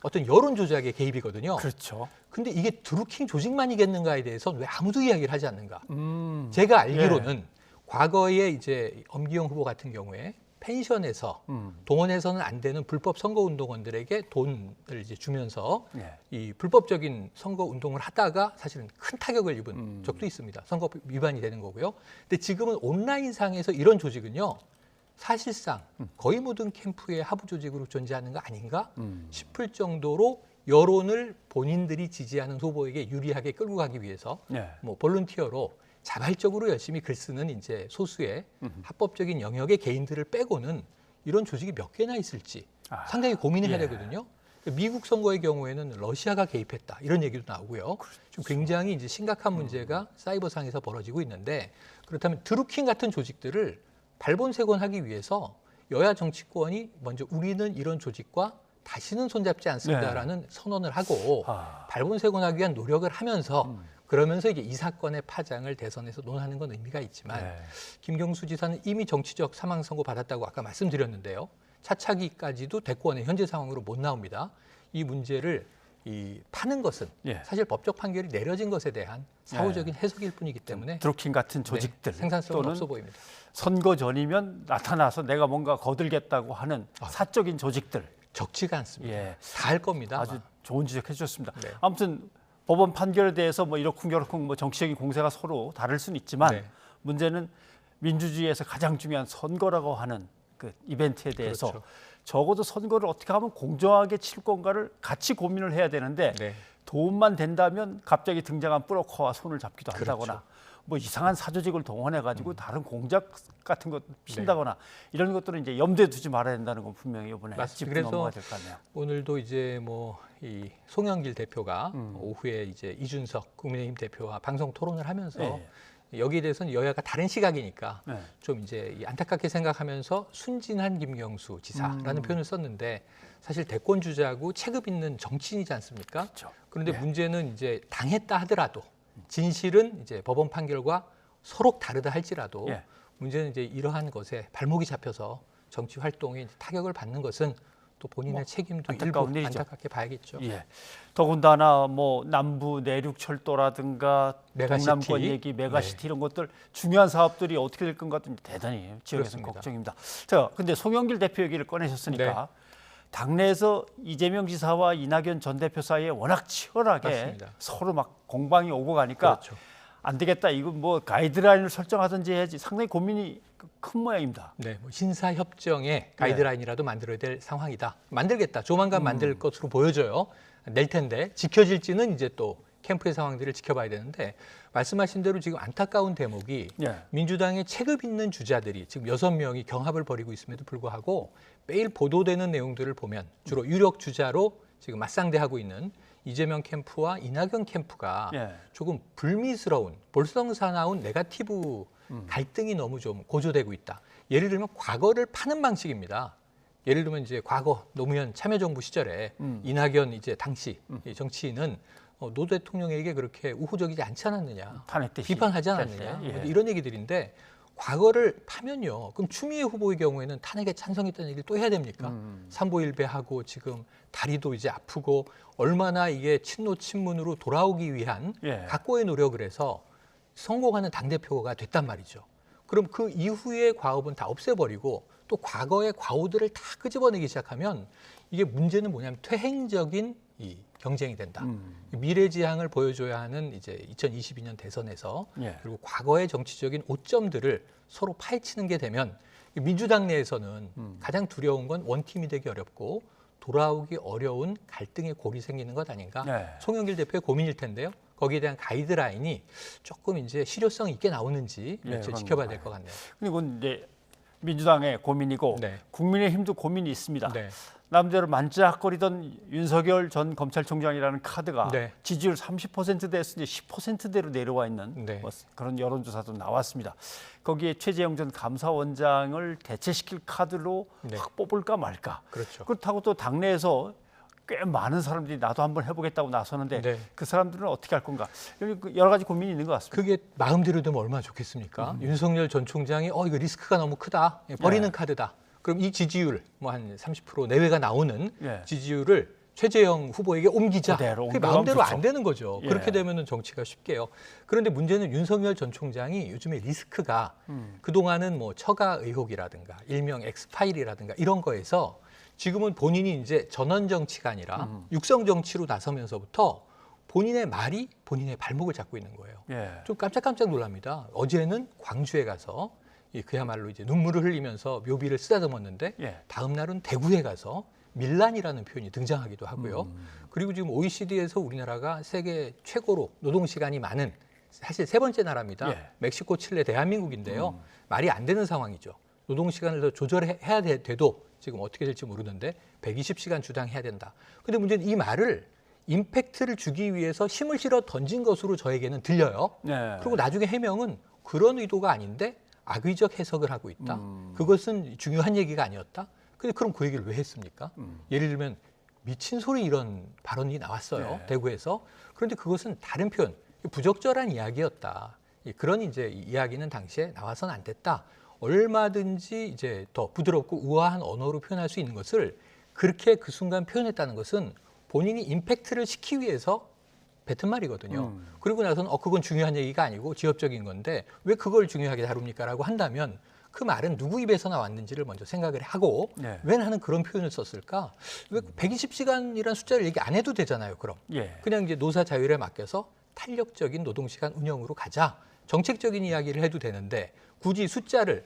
어떤 여론 조작의 개입이거든요. 그렇죠. 근데 이게 드루킹 조직만이겠는가에 대해서는 왜 아무도 이야기를 하지 않는가? 제가 알기로는 예. 과거에 이제 엄기영 후보 같은 경우에 펜션에서 동원해서는 안 되는 불법 선거운동원들에게 돈을 이제 주면서 예. 이 불법적인 선거운동을 하다가 사실은 큰 타격을 입은 적도 있습니다. 선거법 위반이 되는 거고요. 근데 지금은 온라인상에서 이런 조직은요. 사실상 거의 모든 캠프의 하부 조직으로 존재하는 거 아닌가 싶을 정도로 여론을 본인들이 지지하는 후보에게 유리하게 끌고 가기 위해서 예. 뭐 볼런티어로 자발적으로 열심히 글 쓰는 이제 소수의 합법적인 영역의 개인들을 빼고는 이런 조직이 몇 개나 있을지 상당히 고민을 해야 되거든요. 미국 선거의 경우에는 러시아가 개입했다 이런 얘기도 나오고요. 좀 굉장히 이제 심각한 문제가 사이버상에서 벌어지고 있는데 그렇다면 드루킹 같은 조직들을 발본색원하기 위해서 여야 정치권이 먼저 우리는 이런 조직과 다시는 손잡지 않습니다라는 선언을 하고 발본색원하기 위한 노력을 하면서 그러면서 이제 이 사건의 파장을 대선에서 논하는 건 의미가 있지만 김경수 지사는 이미 정치적 사망 선고 받았다고 아까 말씀드렸는데요. 차차기까지도 대권의 현재 상황으로 못 나옵니다. 이 문제를 파는 것은 사실 법적 판결이 내려진 것에 대한 사후적인 해석일 뿐이기 때문에 드루킹 같은 조직들 생산성은 또는 없어 보입니다. 선거 전이면 나타나서 내가 뭔가 거들겠다고 하는 사적인 조직들 적지가 않습니다. 예. 다 할 겁니다. 아주 좋은 지적해 주셨습니다. 네. 아무튼 법원 판결에 대해서 뭐 이러쿵저러쿵 뭐 정치적인 공세가 서로 다를 수는 있지만 문제는 민주주의에서 가장 중요한 선거라고 하는 그 이벤트에 대해서 그렇죠. 적어도 선거를 어떻게 하면 공정하게 칠 건가를 같이 고민을 해야 되는데 네. 도움만 된다면 갑자기 등장한 브로커와 손을 잡기도 한다거나 그렇죠. 뭐 이상한 사조직을 동원해 가지고 다른 공작 같은 것 핀다거나 이런 것들은 이제 염두에 두지 말아야 된다는 건 분명히 이번에 짚고 그래서 넘어가야 될 것 같네요. 오늘도 이제 뭐 이 송영길 대표가 오후에 이제 이준석 국민의힘 대표와 방송 토론을 하면서 네. 여기에 대해서는 여야가 다른 시각이니까 네. 좀 이제 안타깝게 생각하면서 순진한 김경수 지사라는 표현을 썼는데 사실 대권 주자고 체급 있는 정치인이지 않습니까? 그렇죠. 그런데 네. 문제는 이제 당했다 하더라도 진실은 이제 법원 판결과 서로 다르다 할지라도 예. 문제는 이제 이러한 것에 발목이 잡혀서 정치 활동에 타격을 받는 것은 또 본인의 책임도 일부 안타까운 일이죠. 안타깝게 봐야겠죠. 예. 더군다나 뭐 남부 내륙 철도라든가 메가시티. 동남권 얘기, 메가시티 이런 것들 중요한 사업들이 어떻게 될 건가 대단히 지역에서는 그렇습니다. 걱정입니다. 자, 근데 송영길 대표 얘기를 꺼내셨으니까 네. 당내에서 이재명 지사와 이낙연 전 대표 사이에 워낙 치열하게 맞습니다. 서로 막 공방이 오고 가니까 그렇죠. 안 되겠다. 이거 뭐 가이드라인을 설정하든지 해야지. 상당히 고민이 큰 모양입니다. 네, 뭐 신사 협정의 가이드라인이라도 만들어야 될 상황이다. 만들겠다. 조만간 만들 것으로 보여져요. 낼 텐데 지켜질지는 이제 또 캠프의 상황들을 지켜봐야 되는데 말씀하신 대로 지금 안타까운 대목이 예. 민주당의 체급 있는 주자들이 지금 6명이 경합을 벌이고 있음에도 불구하고 매일 보도되는 내용들을 보면 주로 유력 주자로 지금 맞상대하고 있는 이재명 캠프와 이낙연 캠프가 예. 조금 불미스러운 볼썽사나운 네거티브 갈등이 너무 좀 고조되고 있다. 예를 들면 과거를 파는 방식입니다. 예를 들면 이제 과거 노무현 참여정부 시절에 이낙연 이제 당시 이 정치인은 노 대통령에게 그렇게 우호적이지 않지 않았느냐, 탄핵듯이. 비판하지 않았느냐 예. 뭐 이런 얘기들인데 과거를 파면요. 그럼 추미애 후보의 경우에는 탄핵에 찬성했다는 얘기를 또 해야 됩니까? 삼보일배하고 지금 다리도 이제 아프고 얼마나 이게 친노 친문으로 돌아오기 위한 예. 각고의 노력을 해서 성공하는 당대표가 됐단 말이죠. 그럼 그 이후의 과업은 다 없애버리고 또 과거의 과오들을 다 끄집어내기 시작하면 이게 문제는 뭐냐면 퇴행적인 이 경쟁이 된다. 미래지향을 보여줘야 하는 이제 2022년 대선에서 예. 그리고 과거의 정치적인 오점들을 서로 파헤치는 게 되면 민주당 내에서는 가장 두려운 건 원팀이 되기 어렵고 돌아오기 어려운 갈등의 골이 생기는 것 아닌가? 네. 송영길 대표의 고민일 텐데요. 거기에 대한 가이드라인이 조금 이제 실효성 있게 나오는지 네, 지켜봐야 될 것 같네요. 그리고 이제 민주당의 고민이고 네. 국민의힘도 고민이 있습니다. 네. 남대로 만지작거리던 윤석열 전 검찰총장이라는 카드가 네. 지지율 30%대에서 이제 10%대로 내려와 있는 네. 뭐 그런 여론조사도 나왔습니다. 거기에 최재형 전 감사원장을 대체시킬 카드로 네. 확 뽑을까 말까. 그렇죠. 그렇다고 또 당내에서 꽤 많은 사람들이 나도 한번 해보겠다고 나서는데 네. 그 사람들은 어떻게 할 건가. 여러 가지 고민이 있는 것 같습니다. 그게 마음대로 되면 얼마나 좋겠습니까? 윤석열 전 총장이 이거 리스크가 너무 크다. 버리는 네. 카드다. 그럼 이 지지율 뭐 한 30% 내외가 나오는 예. 지지율을 최재형 후보에게 옮기자. 그대로 그게 옮겨가면 마음대로 좋죠. 안 되는 거죠. 예. 그렇게 되면은 정치가 쉽게요. 그런데 문제는 윤석열 전 총장이 요즘에 리스크가 그동안은 뭐 처가 의혹이라든가 일명 엑스파일이라든가 이런 거에서 지금은 본인이 이제 전원 정치가 아니라 육성 정치로 나서면서부터 본인의 말이 본인의 발목을 잡고 있는 거예요. 예. 좀 깜짝깜짝 놀랍니다. 어제는 광주에 가서 그야말로 이제 눈물을 흘리면서 묘비를 쓰다듬었는데 예. 다음 날은 대구에 가서 밀란이라는 표현이 등장하기도 하고요. 그리고 지금 OECD에서 우리나라가 세계 최고로 노동 시간이 많은 사실 세 번째 나라입니다. 예. 멕시코, 칠레, 대한민국인데요. 말이 안 되는 상황이죠. 노동 시간을 더 조절해야 돼도 지금 어떻게 될지 모르는데 120시간 주당 해야 된다. 근데 문제는 이 말을 임팩트를 주기 위해서 힘을 실어 던진 것으로 저에게는 들려요. 네. 그리고 나중에 해명은 그런 의도가 아닌데 악의적 해석을 하고 있다. 그것은 중요한 얘기가 아니었다. 근데 그럼 그 얘기를 왜 했습니까? 예를 들면 미친 소리 이런 발언이 나왔어요. 네. 대구에서. 그런데 그것은 다른 표현, 부적절한 이야기였다. 그런 이제 이야기는 당시에 나와서는 안 됐다. 얼마든지 이제 더 부드럽고 우아한 언어로 표현할 수 있는 것을 그렇게 그 순간 표현했다는 것은 본인이 임팩트를 시키기 위해서 뱉은 말이거든요. 그리고 나서는 그건 중요한 얘기가 아니고 지엽적인 건데 왜 그걸 중요하게 다룹니까? 라고 한다면 그 말은 누구 입에서 나왔는지를 먼저 생각을 하고 네. 왜 나는 그런 표현을 썼을까? 왜 120시간이라는 숫자를 얘기 안 해도 되잖아요. 그럼 예. 그냥 이제 노사 자율에 맡겨서 탄력적인 노동시간 운영으로 가자. 정책적인 이야기를 해도 되는데 굳이 숫자를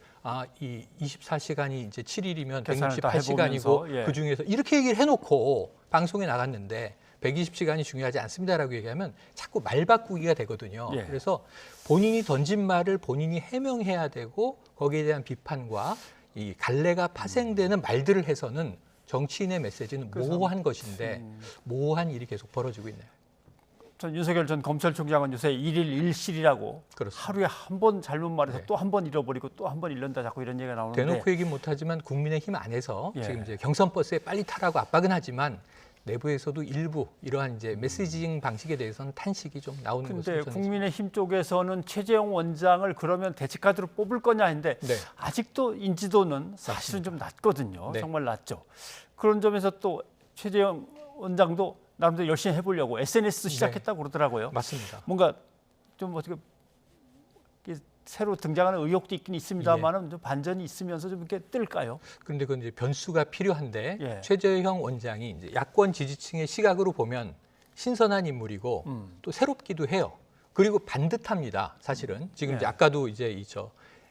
이 24시간이 이제 7일이면 계산을 다 168시간이고 해보면서, 예. 그중에서 이렇게 얘기를 해놓고 방송에 나갔는데 120시간이 중요하지 않습니다라고 얘기하면 자꾸 말 바꾸기가 되거든요. 예. 그래서 본인이 던진 말을 본인이 해명해야 되고 거기에 대한 비판과 이 갈래가 파생되는 말들을 해서는 정치인의 메시지는 모호한 것인데 모호한 일이 계속 벌어지고 있네요. 전 윤석열 전 검찰총장은 요새 일일 일실이라고 하루에 한 번 잘못 말해서 또 한 번 잃어버리고 또 한 번 잃는다 자꾸 이런 얘기가 나오는데 대놓고 얘기 못하지만 국민의힘 안에서 예. 지금 이제 경선 버스에 빨리 타라고 압박은 하지만 내부에서도 일부 이러한 이제 메시징 방식에 대해서는 탄식이 좀 나오는 것으로 근데 국민의힘 쪽에서는 최재형 원장을 그러면 대치카드로 뽑을 거냐 했는데 네. 아직도 인지도는 사실은 좀 낮거든요. 네. 정말 낮죠. 그런 점에서 또 최재형 원장도 나름대로 열심히 해보려고 SNS도 시작했다고 그러더라고요. 맞습니다. 뭔가 좀 어떻게 새로 등장하는 의혹도 있긴 있습니다만은 좀 반전이 있으면서 좀 이렇게 뜰까요? 그런데 그건 이제 변수가 필요한데 예. 최재형 원장이 이제 야권 지지층의 시각으로 보면 신선한 인물이고 또 새롭기도 해요. 그리고 반듯합니다. 사실은 지금 예. 이제 아까도 이제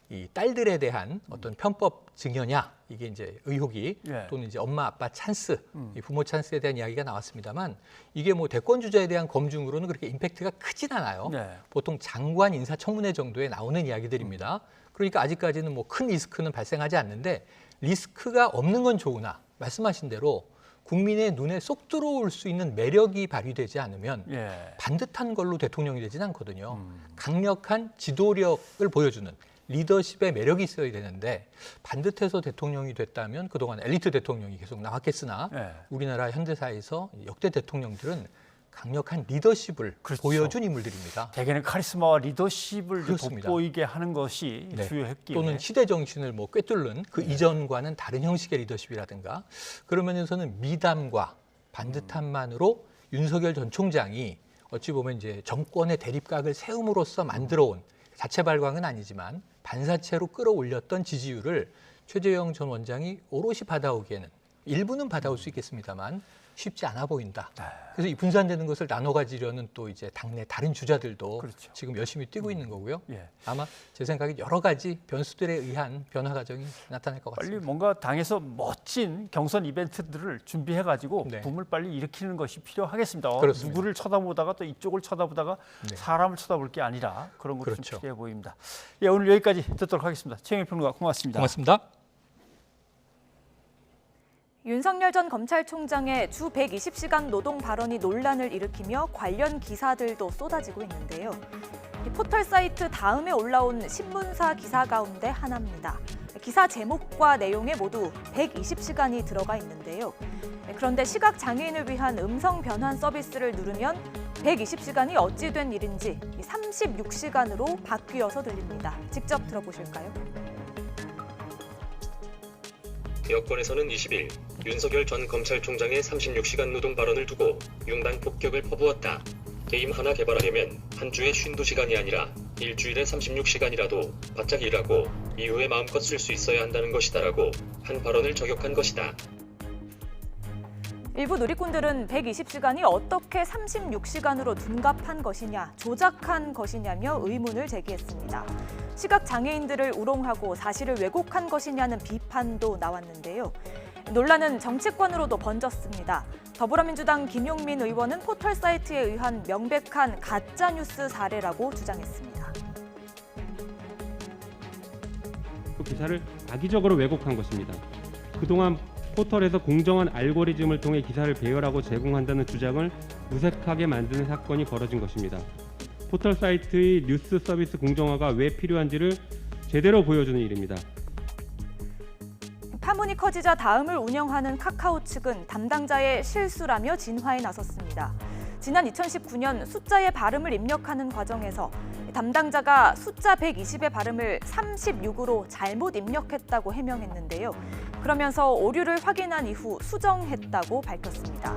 이 딸들에 대한 어떤 편법 증여냐 이게 이제 의혹이 예. 또는 이제 엄마 아빠 찬스, 이 부모 찬스에 대한 이야기가 나왔습니다만 이게 뭐 대권 주자에 대한 검증으로는 그렇게 임팩트가 크진 않아요. 네. 보통 장관 인사청문회 정도에 나오는 이야기들입니다. 그러니까 아직까지는 뭐 큰 리스크는 발생하지 않는데 리스크가 없는 건 좋으나 말씀하신 대로 국민의 눈에 쏙 들어올 수 있는 매력이 발휘되지 않으면 예. 반듯한 걸로 대통령이 되지는 않거든요. 강력한 지도력을 보여주는 리더십의 매력이 있어야 되는데 반듯해서 대통령이 됐다면 그동안 엘리트 대통령이 계속 나왔겠으나 예. 우리나라 현대사에서 역대 대통령들은 강력한 리더십을 그렇죠. 보여준 인물들입니다. 대개는 카리스마와 리더십을 그렇습니다. 돋보이게 하는 것이 네. 주요했기에 또는 시대 정신을 뭐 꿰뚫는 그 이전과는 다른 형식의 리더십이라든가 그런 면에서는 미담과 반듯함만으로 윤석열 전 총장이 어찌 보면 이제 정권의 대립각을 세움으로써 만들어온 자체 발광은 아니지만 반사체로 끌어올렸던 지지율을 최재형 전 원장이 오롯이 받아오기에는 일부는 받아올 수 있겠습니다만 쉽지 않아 보인다. 그래서 이 분산되는 것을 나눠 가지려는 또 이제 당내 다른 주자들도 그렇죠. 지금 열심히 뛰고 있는 거고요. 예. 아마 제 생각에 여러 가지 변수들에 의한 변화 과정이 나타날 것 같습니다. 빨리 뭔가 당에서 멋진 경선 이벤트들을 준비해가지고 네. 붐을 빨리 일으키는 것이 필요하겠습니다. 그렇습니다. 누구를 쳐다보다가 또 이쪽을 쳐다보다가 네. 사람을 쳐다볼 게 아니라 그런 것도 그렇죠. 좀 필요해 보입니다. 예, 오늘 여기까지 듣도록 하겠습니다. 최영일 평론가 고맙습니다. 고맙습니다. 윤석열 전 검찰총장의 주 120시간 노동 발언이 논란을 일으키며 관련 기사들도 쏟아지고 있는데요. 이 포털 사이트 다음에 올라온 신문사 기사 가운데 하나입니다. 기사 제목과 내용에 모두 120시간이 들어가 있는데요. 그런데 시각장애인을 위한 음성 변환 서비스를 누르면 120시간이 어찌 된 일인지 36시간으로 바뀌어서 들립니다. 직접 들어보실까요? 여권에서는 20일 윤석열 전 검찰총장의 36시간 노동 발언을 두고 융단 폭격을 퍼부었다. 게임 하나 개발하려면 한 주에 52시간이 아니라 일주일에 36시간이라도 바짝 일하고 이후에 마음껏 쓸 수 있어야 한다는 것이다라고 한 발언을 저격한 것이다. 일부 누리꾼들은 120시간이 어떻게 36시간으로 둔갑한 것이냐, 조작한 것이냐며 의문을 제기했습니다. 시각장애인들을 우롱하고 사실을 왜곡한 것이냐는 비판도 나왔는데요. 논란은 정치권으로도 번졌습니다. 더불어민주당 김용민 의원은 포털 사이트에 의한 명백한 가짜뉴스 사례라고 주장했습니다. 기사를 악의적으로 왜곡한 것입니다. 그동안 포털에서 공정한 알고리즘을 통해 기사를 배열하고 제공한다는 주장을 무색하게 만드는 사건이 벌어진 것입니다. 포털 사이트의 뉴스 서비스 공정화가 왜 필요한지를 제대로 보여주는 일입니다. 파문이 커지자 다음을 운영하는 카카오 측은 담당자의 실수라며 진화에 나섰습니다. 지난 2019년 숫자의 발음을 입력하는 과정에서 담당자가 숫자 120의 발음을 36으로 잘못 입력했다고 해명했는데요. 그러면서 오류를 확인한 이후 수정했다고 밝혔습니다.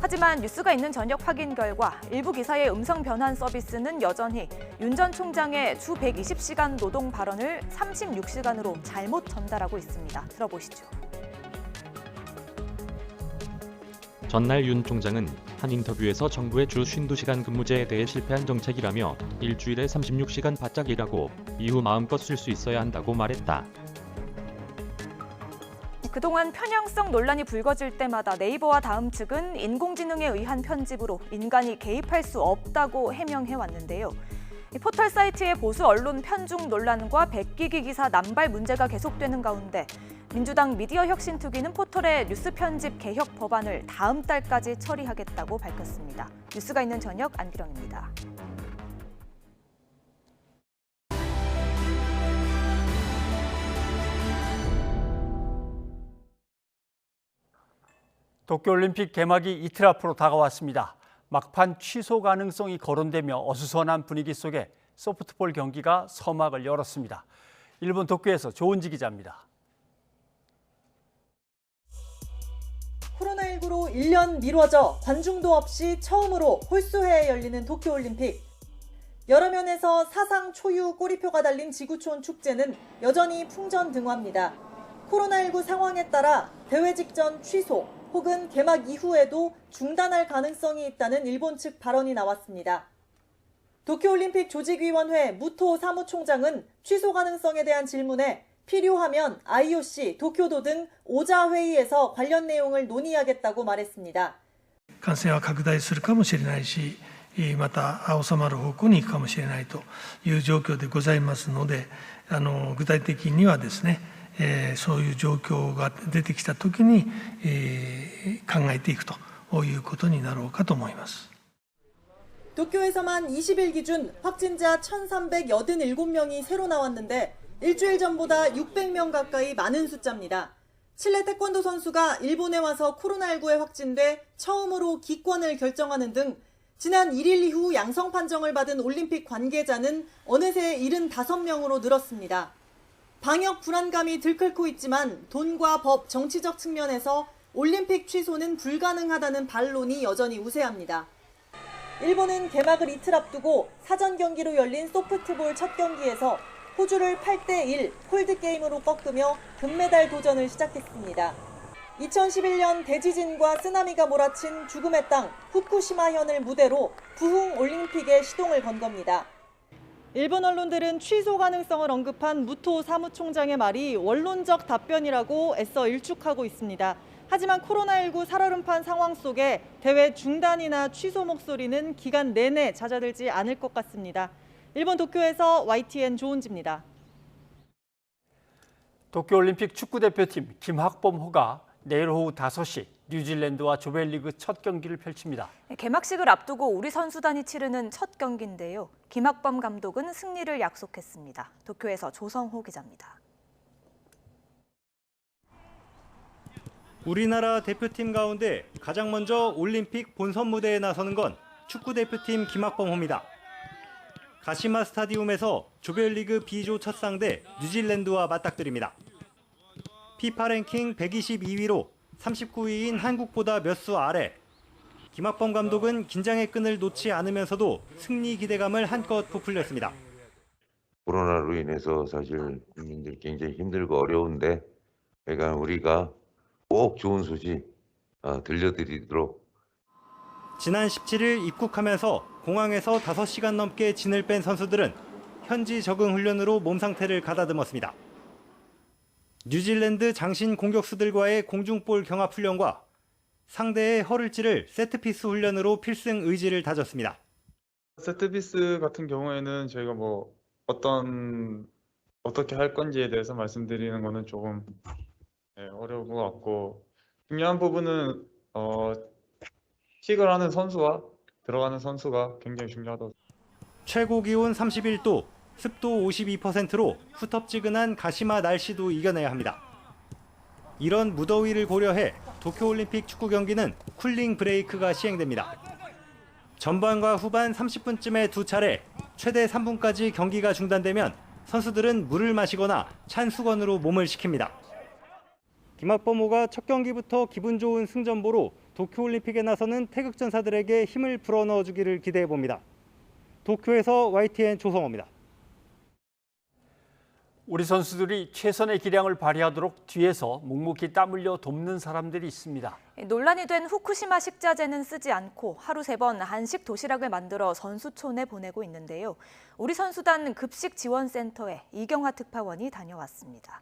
하지만 뉴스가 있는 저녁 확인 결과 일부 기사의 음성 변환 서비스는 여전히 윤 전 총장의 주 120시간 노동 발언을 36시간으로 잘못 전달하고 있습니다. 들어보시죠. 전날 윤 총장은 한 인터뷰에서 정부의 주 52시간 근무제에 대해 실패한 정책이라며 일주일에 36시간 바짝 일하고 이후 마음껏 쉴 수 있어야 한다고 말했다. 그동안 편향성 논란이 불거질 때마다 네이버와 다음 측은 인공지능에 의한 편집으로 인간이 개입할 수 없다고 해명해왔는데요. 포털 사이트의 보수 언론 편중 논란과 베끼기 기사 남발 문제가 계속되는 가운데 민주당 미디어 혁신 투기는 포털의 뉴스 편집 개혁 법안을 다음 달까지 처리하겠다고 밝혔습니다. 뉴스가 있는 저녁 안기령입니다. 도쿄올림픽 개막이 이틀 앞으로 다가왔습니다. 막판 취소 가능성이 거론되며 어수선한 분위기 속에 소프트볼 경기가 서막을 열었습니다. 일본 도쿄에서 조은지 기자입니다. 코로나19로 1년 미뤄져 관중도 없이 처음으로 홀수회에 열리는 도쿄올림픽. 여러 면에서 사상 초유 꼬리표가 달린 지구촌 축제는 여전히 풍전등화입니다. 코로나19 상황에 따라 대회 직전 취소 혹은 개막 이후에도 중단할 가능성이 있다는 일본 측 발언이 나왔습니다. 도쿄올림픽 조직위원회 무토 사무총장은 취소 가능성에 대한 질문에 필요하면 IOC, 도쿄도 등 5자 회의에서 관련 내용을 논의하겠다고 말했습니다. 感染は拡大するかもしれないし、また収まる方向に行くかもしれないという状況でございますので、具体的にはですね、そういう状況が出てきたときに、考えていくということになろうかと思います。 도쿄에서만 20일 기준 확진자 1,387명이 새로 나왔는데 일주일 전보다 600명 가까이 많은 숫자입니다. 칠레 태권도 선수가 일본에 와서 코로나19에 확진돼 처음으로 기권을 결정하는 등 지난 1일 이후 양성 판정을 받은 올림픽 관계자는 어느새 75명으로 늘었습니다. 방역 불안감이 들끓고 있지만 돈과 법, 정치적 측면에서 올림픽 취소는 불가능하다는 반론이 여전히 우세합니다. 일본은 개막을 이틀 앞두고 사전 경기로 열린 소프트볼 첫 경기에서 호주를 8대1 콜드게임으로 꺾으며 금메달 도전을 시작했습니다. 2011년 대지진과 쓰나미가 몰아친 죽음의 땅 후쿠시마현을 무대로 부흥 올림픽에 시동을 건 겁니다. 일본 언론들은 취소 가능성을 언급한 무토 사무총장의 말이 원론적 답변이라고 애써 일축하고 있습니다. 하지만 코로나19 살얼음판 상황 속에 대회 중단이나 취소 목소리는 기간 내내 잦아들지 않을 것 같습니다. 일본 도쿄에서 YTN 조은지입니다. 도쿄올림픽 축구대표팀 김학범호가 내일 오후 5시 뉴질랜드와 조별리그 첫 경기를 펼칩니다. 개막식을 앞두고 우리 선수단이 치르는 첫 경기인데요. 김학범 감독은 승리를 약속했습니다. 도쿄에서 조성호 기자입니다. 우리나라 대표팀 가운데 가장 먼저 올림픽 본선 무대에 나서는 건 축구대표팀 김학범호입니다. 가시마 스타디움에서 조별리그 B조 첫 상대 뉴질랜드와 맞닥뜨립니다. 피파 랭킹 122위로 39위인 한국보다 몇 수 아래. 김학범 감독은 긴장의 끈을 놓지 않으면서도 승리 기대감을 한껏 부풀렸습니다. 코로나로 인해서 사실 국민들 굉장히 힘들고 어려운데 그러니까 우리가 꼭 좋은 소식 들려드리도록. 지난 17일 입국하면서 공항에서 5시간 넘게 진을 뺀 선수들은 현지 적응 훈련으로 몸 상태를 가다듬었습니다. 뉴질랜드 장신 공격수들과의 공중볼 경합 훈련과 상대의 허를 찌를 세트피스 훈련으로 필승 의지를 다졌습니다. 세트피스 같은 경우에는 저희가 어떻게 할 건지에 대해서 말씀드리는 거는 조금 어려운 것 같고, 중요한 부분은 킥을 하는 선수와 들어가는 선수가 굉장히 중요하다고. 최고 기온 31도, 습도 52%로 후텁지근한 가시마 날씨도 이겨내야 합니다. 이런 무더위를 고려해 도쿄올림픽 축구 경기는 쿨링 브레이크가 시행됩니다. 전반과 후반 30분쯤에 두 차례, 최대 3분까지 경기가 중단되면 선수들은 물을 마시거나 찬 수건으로 몸을 식힙니다. 김학범호가 첫 경기부터 기분 좋은 승전보로 도쿄올림픽에 나서는 태극전사들에게 힘을 불어넣어주기를 기대해봅니다. 도쿄에서 YTN 조성호입니다. 우리 선수들이 최선의 기량을 발휘하도록 뒤에서 묵묵히 땀 흘려 돕는 사람들이 있습니다. 논란이 된 후쿠시마 식자재는 쓰지 않고 하루 3번 한식 도시락을 만들어 선수촌에 보내고 있는데요. 우리 선수단 급식 지원센터에 이경화 특파원이 다녀왔습니다.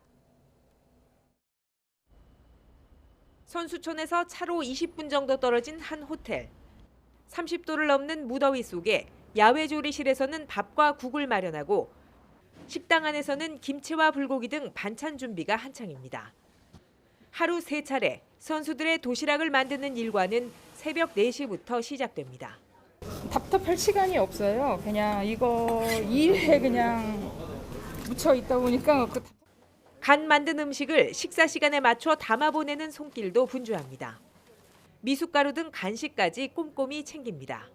선수촌에서 차로 20분 정도 떨어진 한 호텔. 30도를 넘는 무더위 속에 야외 조리실에서는 밥과 국을 마련하고 식당 안에서는 김치와 불고기 등 반찬 준비가 한창입니다. 하루 3차례 선수들의 도시락을 만드는 일과는 새벽 4시부터 시작됩니다. 답답할 시간이 없어요. 그냥 이거 일에 그냥 묻혀 있다 보니까 간 만든 음식을 식사 시간에 맞춰 담아보내는 손길도 분주합니다. 미숫가루 등 간식까지 꼼꼼히 챙깁니다.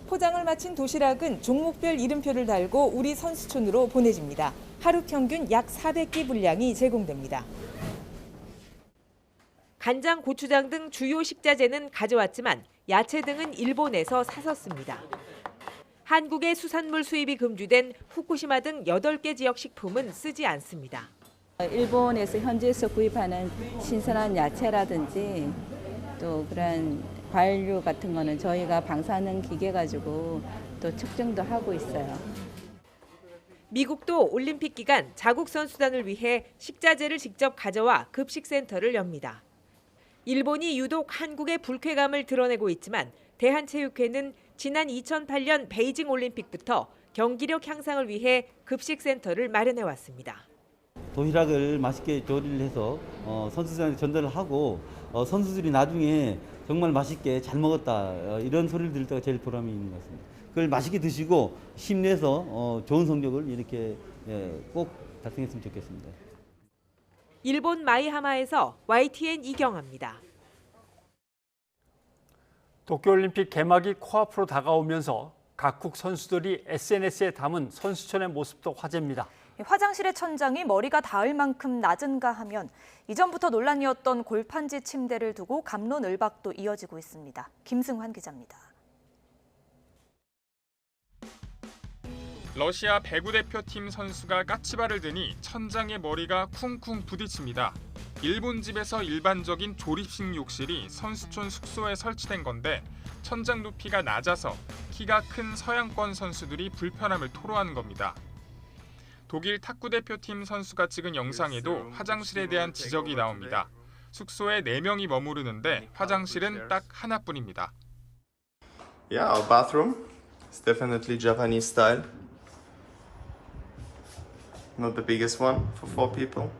포장을 마친 도시락은 종목별 이름표를 달고 우리 선수촌으로 보내집니다. 하루 평균 약 400끼 분량이 제공됩니다. 간장, 고추장 등 주요 식자재는 가져왔지만 야채 등은 일본에서 사서 씁니다. 한국의 수산물 수입이 금지된 후쿠시마 등 8개 지역 식품은 쓰지 않습니다. 일본에서 현지에서 구입하는 신선한 야채라든지 또 그런 과일류 같은 거는 저희가 방사능 기계 가지고 또 측정도 하고 있어요. 미국도 올림픽 기간 자국 선수단을 위해 식자재를 직접 가져와 급식센터를 엽니다. 일본이 유독 한국의 불쾌감을 드러내고 있지만 대한체육회는 지난 2008년 베이징 올림픽부터 경기력 향상을 위해 급식센터를 마련해 왔습니다. 도시락을 맛있게 조리를 해서 선수들한테 전달을 하고 선수들이 나중에 정말 맛있게 잘 먹었다 이런 소리를 들을 때가 제일 보람이 있는 것 같습니다. 그걸 맛있게 드시고 힘내서 좋은 성적을 이렇게 꼭 달성했으면 좋겠습니다. 일본 마이하마에서 YTN 이경아입니다. 도쿄올림픽 개막이 코앞으로 다가오면서 각국 선수들이 SNS에 담은 선수촌의 모습도 화제입니다. 화장실의 천장이 머리가 닿을 만큼 낮은가 하면 이전부터 논란이었던 골판지 침대를 두고 갑론을박도 이어지고 있습니다. 김승환 기자입니다. 러시아 배구 대표팀 선수가 까치발을 드니 천장에 머리가 쿵쿵 부딪힙니다. 일본 집에서 일반적인 조립식 욕실이 선수촌 숙소에 설치된 건데 천장 높이가 낮아서 키가 큰 서양권 선수들이 불편함을 토로하는 겁니다. 독일 탁구 대표팀 선수가 찍은 영상에도 화장실에 대한 지적이 나옵니다. 숙소에 4명이 머무르는데 화장실은 딱 하나뿐입니다. Yeah, our bathroom is definitely Japanese style. Not the biggest one for 4 people.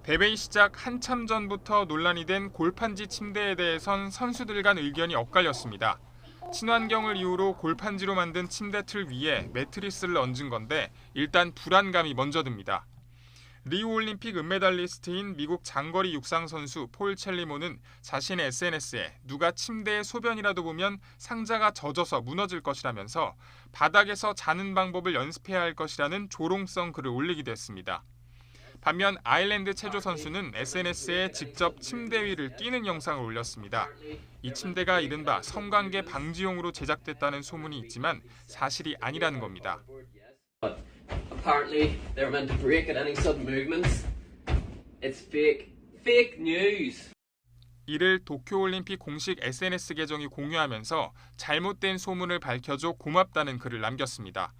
대회 시작 한참 전부터 논란이 된 골판지 침대에 대해선 선수들 간 의견이 엇갈렸습니다. 친환경을 이유로 골판지로 만든 침대 틀 위에 매트리스를 얹은 건데 일단 불안감이 먼저 듭니다. 리우 올림픽 은메달리스트인 미국 장거리 육상 선수 폴 첼리모는 자신의 SNS에 누가 침대에 소변이라도 보면 상자가 젖어서 무너질 것이라면서 바닥에서 자는 방법을 연습해야 할 것이라는 조롱성 글을 올리기도 했습니다. 반면 아일랜드 체조 선수는 SNS에 직접 침대 위를 뛰는 영상을 올렸습니다. 이 침대가 이른바 성관계 방지용으로 제작됐다는 소문이 있지만 사실이 아니라는 겁니다. Apparently, they're meant to break at any sudden movements. It's fake. Fake news. 이를 도쿄올림픽 공식 SNS 계정이 공유하면서 잘못된 소문을 밝혀줘 고맙다는 글을 남겼습니다.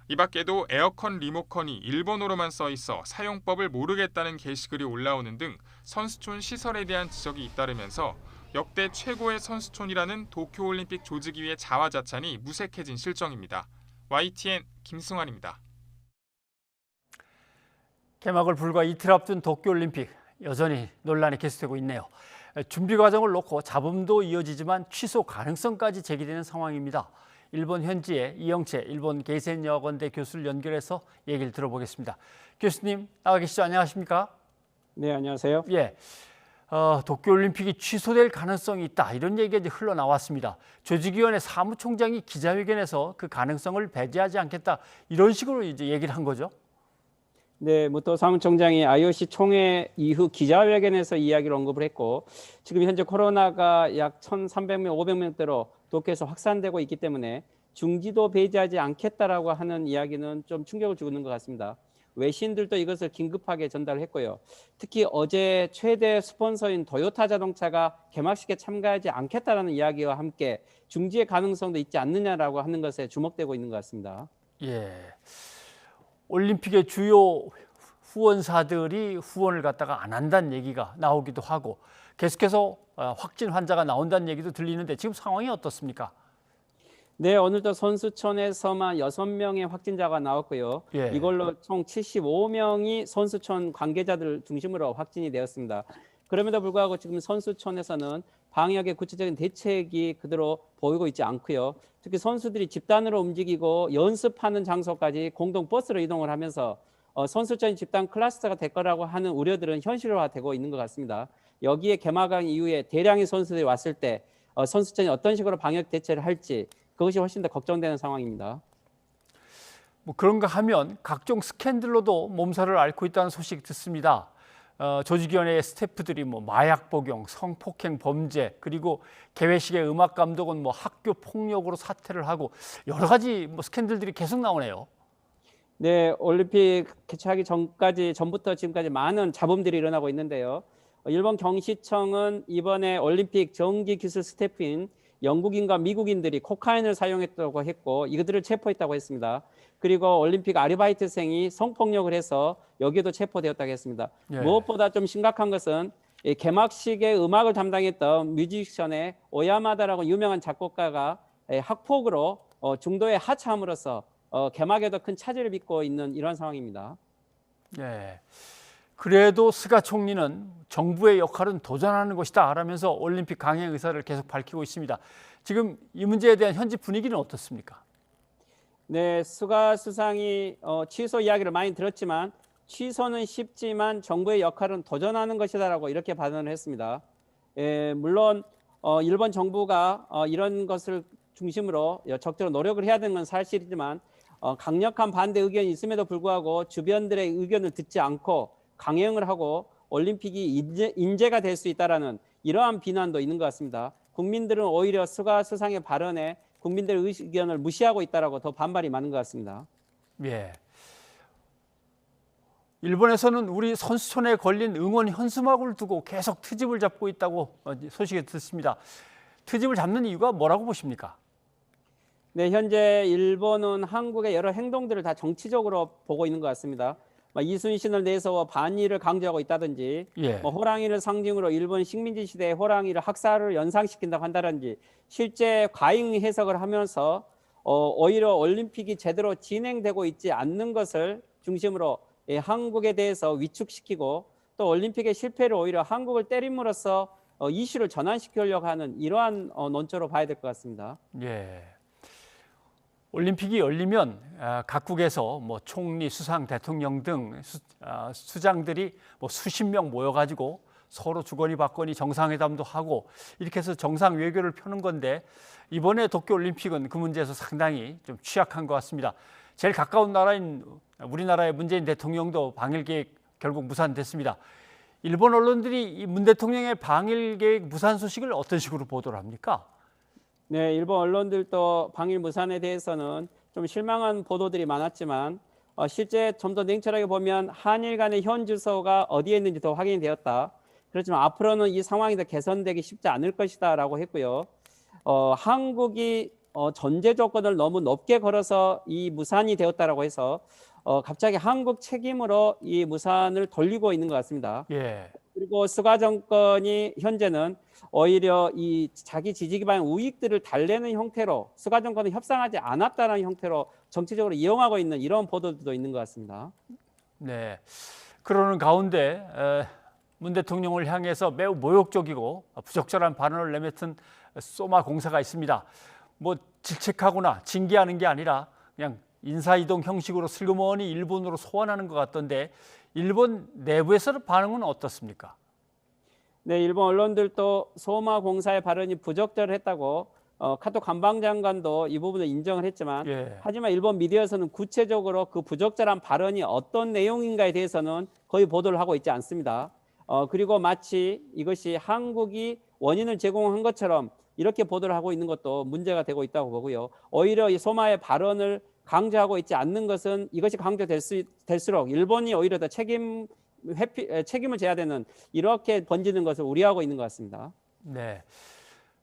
이 밖에도 에어컨 리모컨이 일본어로만 써 있어 사용법을 모르겠다는 게시글이 올라오는 등 선수촌 시설에 대한 지적이 잇따르면서 역대 최고의 선수촌이라는 도쿄올림픽 조직위의 자화자찬이 무색해진 실정입니다. YTN 김승환입니다. 개막을 불과 이틀 앞둔 도쿄올림픽 여전히 논란이 계속되고 있네요. 준비 과정을 놓고 잡음도 이어지지만 취소 가능성까지 제기되는 상황입니다. 일본 현지의 이영채 일본 게이센 여건대 교수를 연결해서 얘기를 들어보겠습니다. 교수님 나와 계시죠? 안녕하십니까? 네, 안녕하세요. 예, 도쿄올림픽이 취소될 가능성이 있다 이런 얘기가 이제 흘러나왔습니다. 조직위원회 사무총장이 기자회견에서 그 가능성을 배제하지 않겠다 이런 식으로 이제 얘기를 한 거죠. 네, 무토 사무총장이 IOC 총회 이후 기자회견에서 이야기를 언급을 했고 지금 현재 코로나가 약 1,300명, 500명대로 도쿄에서 확산되고 있기 때문에 중지도 배제하지 않겠다라고 하는 이야기는 좀 충격을 주고 있는 것 같습니다. 외신들도 이것을 긴급하게 전달했고요. 특히 어제 최대 스폰서인 도요타 자동차가 개막식에 참가하지 않겠다라는 이야기와 함께 중지의 가능성도 있지 않느냐라고 하는 것에 주목되고 있는 것 같습니다. 예. 올림픽의 주요 후원사들이 후원을 갖다가 안 한다는 얘기가 나오기도 하고 계속해서 확진 환자가 나온다는 얘기도 들리는데 지금 상황이 어떻습니까? 네, 오늘도 선수촌에서만 6명의 확진자가 나왔고요. 예. 이걸로 총 75명이 선수촌 관계자들 중심으로 확진이 되었습니다. 그럼에도 불구하고 지금 선수촌에서는 방역의 구체적인 대책이 그대로 보이고 있지 않고요. 특히 선수들이 집단으로 움직이고 연습하는 장소까지 공동 버스로 이동을 하면서 선수촌 집단 클러스터가 될 거라고 하는 우려들은 현실화되고 있는 것 같습니다. 여기에 개막한 이후에 대량의 선수들이 왔을 때 선수촌이 어떤 식으로 방역 대처를 할지 그것이 훨씬 더 걱정되는 상황입니다. 뭐 그런가 하면 각종 스캔들로도 몸살을 앓고 있다는 소식 듣습니다. 조직위원회의 스태프들이 뭐 마약 복용, 성폭행 범죄, 그리고 개회식의 음악 감독은 뭐 학교 폭력으로 사퇴를 하고 여러 가지 뭐 스캔들들이 계속 나오네요. 네, 올림픽 개최하기 전부터 지금까지 많은 잡음들이 일어나고 있는데요. 일본 경시청은 이번에 올림픽 정기기술 스태프인 영국인과 미국인들이 코카인을 사용했다고 했고 이들을 체포했다고 했습니다. 그리고 올림픽 아르바이트생이 성폭력을 해서 여기에도 체포되었다고 했습니다. 예. 무엇보다 좀 심각한 것은 이 개막식의 음악을 담당했던 뮤지션의 오야마다라고 유명한 작곡가가 학폭으로 중도에 하차함으로써 개막에도 큰 차질을 빚고 있는 이런 상황입니다. 예. 그래도 스가 총리는 정부의 역할은 도전하는 것이다 라면서 올림픽 강행 의사를 계속 밝히고 있습니다. 지금 이 문제에 대한 현지 분위기는 어떻습니까? 네, 스가 수상이 취소 이야기를 많이 들었지만 취소는 쉽지만 정부의 역할은 도전하는 것이다라고 이렇게 발언을 했습니다. 물론 일본 정부가 이런 것을 중심으로 적극적으로 노력을 해야 되는 건 사실이지만 강력한 반대 의견이 있음에도 불구하고 주변들의 의견을 듣지 않고 강행을 하고 올림픽이 인재가 될 수 있다라는 이러한 비난도 있는 것 같습니다. 국민들은 오히려 스가 수상의 발언에 국민들의 의견을 무시하고 있다라고 더 반발이 많은 것 같습니다. 예. 일본에서는 우리 선수촌에 걸린 응원 현수막을 두고 계속 트집을 잡고 있다고 소식이 듣습니다. 트집을 잡는 이유가 뭐라고 보십니까? 네, 현재 일본은 한국의 여러 행동들을 다 정치적으로 보고 있는 것 같습니다. 이순신을 내세워 반일을 강조하고 있다든지 예. 호랑이를 상징으로 일본 식민지 시대의 호랑이를 학살을 연상시킨다고 한다든지 실제 과잉 해석을 하면서 오히려 올림픽이 제대로 진행되고 있지 않는 것을 중심으로 한국에 대해서 위축시키고 또 올림픽의 실패를 오히려 한국을 때림으로써 이슈를 전환시키려고 하는 이러한 논조로 봐야 될 것 같습니다. 예. 올림픽이 열리면 각국에서 뭐 총리, 수상, 대통령 등 수장들이 뭐 수십 명 모여가지고 서로 주거니 받거니 정상회담도 하고 이렇게 해서 정상 외교를 펴는 건데 이번에 도쿄올림픽은 그 문제에서 상당히 좀 취약한 것 같습니다. 제일 가까운 나라인 우리나라의 문재인 대통령도 방일 계획 결국 무산됐습니다. 일본 언론들이 이 문 대통령의 방일 계획 무산 소식을 어떤 식으로 보도를 합니까? 네, 일본 언론들도 방일 무산에 대해서는 좀 실망한 보도들이 많았지만 실제 좀 더 냉철하게 보면 한일 간의 현 주소가 어디에 있는지 더 확인이 되었다. 그렇지만 앞으로는 이 상황이 더 개선되기 쉽지 않을 것이다라고 했고요. 한국이 전제 조건을 너무 높게 걸어서 이 무산이 되었다라고 해서 갑자기 한국 책임으로 이 무산을 돌리고 있는 것 같습니다. 예. 그리고 스가 정권이 현재는 오히려 이 자기 지지 기반의 우익들을 달래는 형태로 스가 정권은 협상하지 않았다는 형태로 정치적으로 이용하고 있는 이런 보도도 있는 것 같습니다. 네, 그러는 가운데 문 대통령을 향해서 매우 모욕적이고 부적절한 발언을 내뱉은 소마 공사가 있습니다. 뭐 질책하거나 징계하는 게 아니라 그냥 인사이동 형식으로 슬그머니 일본으로 소환하는 것 같던데 일본 내부에서는 반응은 어떻습니까? 네, 일본 언론들도 소마 공사의 발언이 부적절했다고 카토 관방장관도 이 부분을 인정을 했지만 예. 하지만 일본 미디어에서는 구체적으로 그 부적절한 발언이 어떤 내용인가에 대해서는 거의 보도를 하고 있지 않습니다. 그리고 마치 이것이 한국이 원인을 제공한 것처럼 이렇게 보도를 하고 있는 것도 문제가 되고 있다고 보고요. 오히려 이 소마의 발언을 강조하고 있지 않는 것은 이것이 강조될수록 일본이 오히려 더 책임을 져야 되는 이렇게 번지는 것을 우려하고 있는 것 같습니다. 네.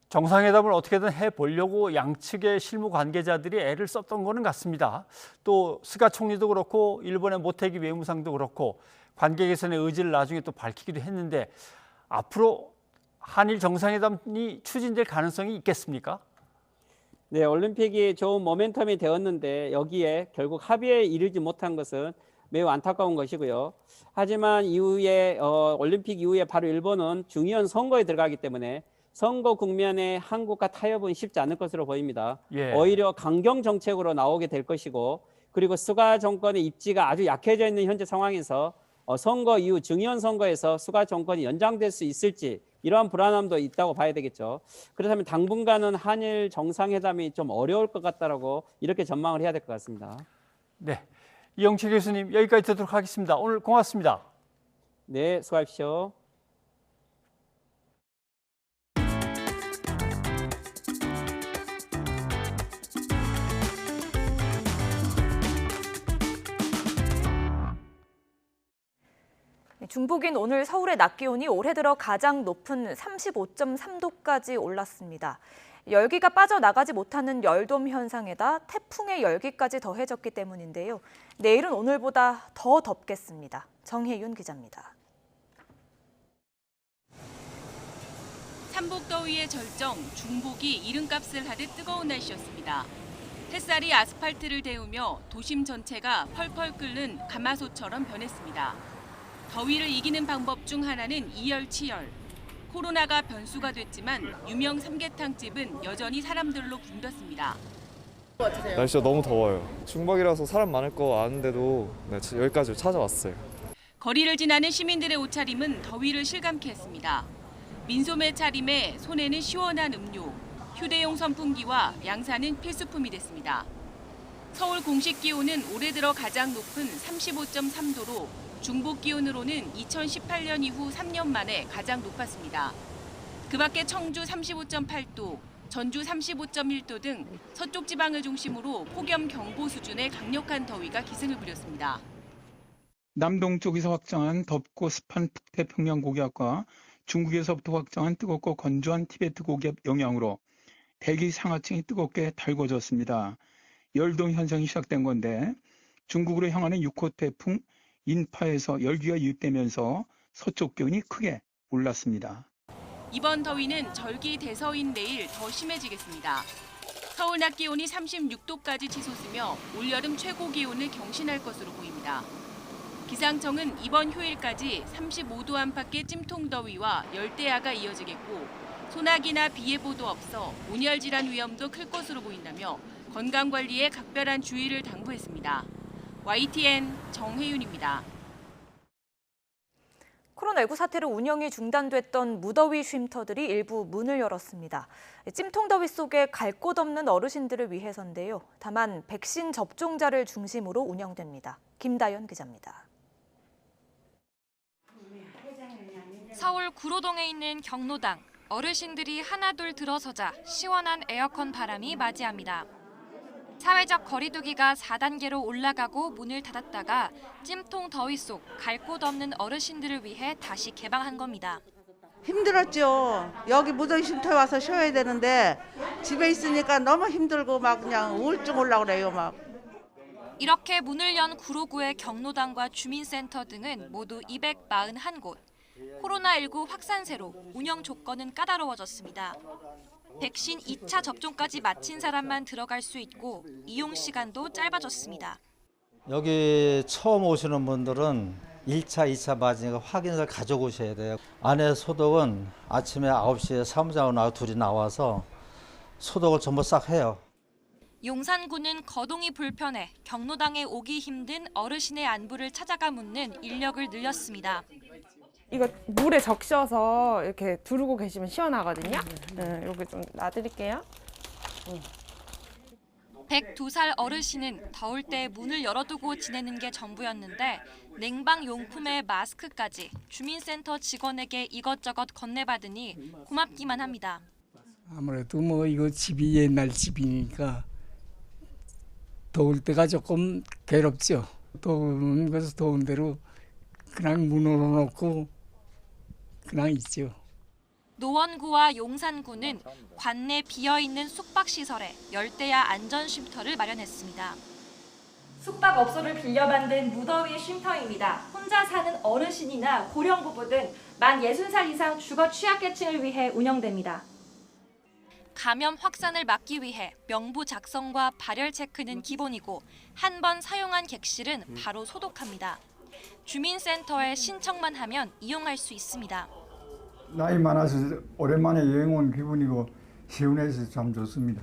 정상회담을 어떻게든 해보려고 양측의 실무 관계자들이 애를 썼던 거는 같습니다. 또 스가 총리도 그렇고 일본의 모테기 외무상도 그렇고 관계 개선의 의지를 나중에 또 밝히기도 했는데 앞으로 한일 정상회담이 추진될 가능성이 있겠습니까? 네, 올림픽이 좋은 모멘텀이 되었는데 여기에 결국 합의에 이르지 못한 것은 매우 안타까운 것이고요. 하지만 이후에 올림픽 이후에 바로 일본은 중요한 선거에 들어가기 때문에 선거 국면에 한국과 타협은 쉽지 않을 것으로 보입니다. 예. 오히려 강경 정책으로 나오게 될 것이고 그리고 스가 정권의 입지가 아주 약해져 있는 현재 상황에서 선거 이후 중요한 선거에서 스가 정권이 연장될 수 있을지 이러한 불안함도 있다고 봐야 되겠죠. 그렇다면 당분간은 한일 정상회담이 좀 어려울 것 같다라고 이렇게 전망을 해야 될 것 같습니다. 네, 이영채 교수님 여기까지 듣도록 하겠습니다. 오늘 고맙습니다. 네, 수고하십시오. 중복인 오늘 서울의 낮 기온이 올해 들어 가장 높은 35.3도까지 올랐습니다. 열기가 빠져나가지 못하는 열돔 현상에다 태풍의 열기까지 더해졌기 때문인데요. 내일은 오늘보다 더 덥겠습니다. 정혜윤 기자입니다. 삼복더위의 절정, 중복이 이름값을 하듯 뜨거운 날씨였습니다. 햇살이 아스팔트를 데우며 도심 전체가 펄펄 끓는 가마솥처럼 변했습니다. 더위를 이기는 방법 중 하나는 이열치열. 코로나가 변수가 됐지만 유명 삼계탕집은 여전히 사람들로 붐볐습니다. 날씨가 너무 더워요. 중박이라서 사람 많을 거 아는데도 여기까지 찾아왔어요. 거리를 지나는 시민들의 옷차림은 더위를 실감케 했습니다. 민소매 차림에 손에는 시원한 음료, 휴대용 선풍기와 양산은 필수품이 됐습니다. 서울 공식 기온은 올해 들어 가장 높은 35.3도로 중복 기온으로는 2018년 이후 3년 만에 가장 높았습니다. 그 밖에 청주 35.8도, 전주 35.1도 등 서쪽 지방을 중심으로 폭염경보 수준의 강력한 더위가 기승을 부렸습니다. 남동쪽에서 확정한 덥고 습한 북태평양 고기압과 중국에서부터 확정한 뜨겁고 건조한 티베트 고기압 영향으로 대기 상하층이 뜨겁게 달궈졌습니다. 열동 현상이 시작된 건데 중국으로 향하는 6호 태풍 인파에서 열기가 유입되면서 서쪽 기온이 크게 올랐습니다. 이번 더위는 절기 대서인 내일 더 심해지겠습니다. 서울 낮 기온이 36도까지 치솟으며 올여름 최고 기온을 경신할 것으로 보입니다. 기상청은 이번 휴일까지 35도 안팎의 찜통더위와 열대야가 이어지겠고 소나기나 비 예보도 없어 온열 질환 위험도 클 것으로 보인다며 건강관리에 각별한 주의를 당부했습니다. YTN 정혜윤입니다. 코로나19 사태로 운영이 중단됐던 무더위 쉼터들이 일부 문을 열었습니다. 찜통더위 속에 갈 곳 없는 어르신들을 위해서인데요. 다만 백신 접종자를 중심으로 운영됩니다. 김다연 기자입니다. 서울 구로동에 있는 경로당. 어르신들이 하나둘 들어서자 시원한 에어컨 바람이 맞이합니다. 사회적 거리두기가 4단계로 올라가고 문을 닫았다가 찜통 더위 속 갈 곳 없는 어르신들을 위해 다시 개방한 겁니다. 힘들었죠. 여기 무더위 쉼터에 와서 쉬어야 되는데 집에 있으니까 너무 힘들고 막 그냥 우울증 올라고 그래요 막. 이렇게 문을 연 구로구의 경로당과 주민센터 등은 모두 241곳. 코로나19 확산세로 운영 조건은 까다로워졌습니다. 백신 2차 접종까지 마친 사람만 들어갈 수 있고 이용 시간도 짧아졌습니다. 여기 처음 오시는 분들은 1차, 2차 맞으니까 확인을 가져오셔야 돼요. 안에 소독은 아침에 9시에 사무장하고 나와 둘이 나와서 소독을 전부 싹 해요. 용산구는 거동이 불편해 경로당에 오기 힘든 어르신의 안부를 찾아가 묻는 인력을 늘렸습니다. 이거 물에 적셔서 이렇게 두르고 계시면 시원하거든요. 이렇게 좀 놔드릴게요. 102살 어르신은 더울 때 문을 열어두고 지내는 게 전부였는데 냉방 용품에 마스크까지 주민센터 직원에게 이것저것 건네받으니 고맙기만 합니다. 아무래도 뭐 이거 집이 옛날 집이니까 더울 때가 조금 괴롭죠. 더운 것은 더운 대로 그냥 문을 놓고 그냥 있죠. 노원구와 용산구는 관내 비어있는 숙박시설에 열대야 안전 쉼터를 마련했습니다. 숙박업소를 빌려 만든 무더위 쉼터입니다. 혼자 사는 어르신이나 고령 부부 등 만 60살 이상 주거 취약계층을 위해 운영됩니다. 감염 확산을 막기 위해 명부 작성과 발열 체크는 기본이고 한 번 사용한 객실은 바로 소독합니다. 주민센터에 신청만 하면 이용할 수 있습니다. 나이 많아서 오랜만에 여행 온 기분이고 시원해서 참 좋습니다.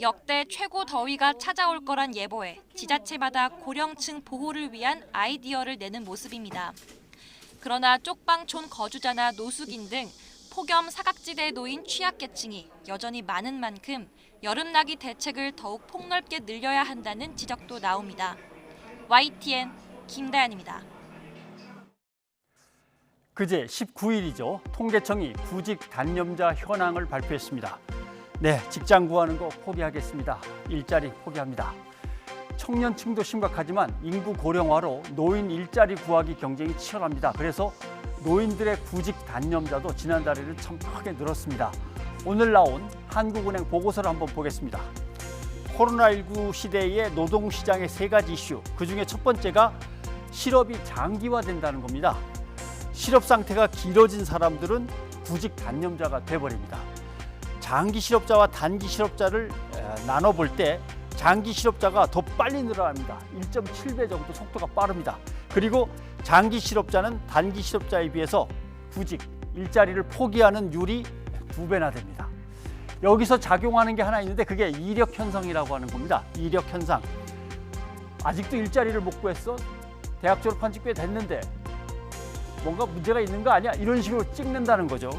역대 최고 더위가 찾아올 거란 예보에 지자체마다 고령층 보호를 위한 아이디어를 내는 모습입니다. 그러나 쪽방촌 거주자나 노숙인 등 폭염 사각지대에 놓인 취약계층이 여전히 많은 만큼 여름나기 대책을 더욱 폭넓게 늘려야 한다는 지적도 나옵니다. YTN 김다연입니다. 그제 19일이죠. 통계청이 구직 단념자 현황을 발표했습니다. 네, 직장 구하는 거 포기하겠습니다. 일자리 포기합니다. 청년층도 심각하지만 인구 고령화로 노인 일자리 구하기 경쟁이 치열합니다. 그래서 노인들의 구직 단념자도 지난달에는 참 크게 늘었습니다. 오늘 나온 한국은행 보고서를 한번 보겠습니다. 코로나19 시대의 노동시장의 세 가지 이슈, 그중에 첫 번째가 실업이 장기화된다는 겁니다. 실업 상태가 길어진 사람들은 구직 단념자가 돼버립니다. 장기 실업자와 단기 실업자를 나눠볼 때 장기 실업자가 더 빨리 늘어납니다. 1.7배 정도 속도가 빠릅니다. 그리고 장기 실업자는 단기 실업자에 비해서 구직, 일자리를 포기하는 율이 2배나 됩니다. 여기서 작용하는 게 하나 있는데 그게 이력 현상이라고 하는 겁니다. 이력 현상. 아직도 일자리를 못 구했어? 대학 졸업한 지 꽤 됐는데 뭔가 문제가 있는 거 아니야? 이런 식으로 찍는다는 거죠.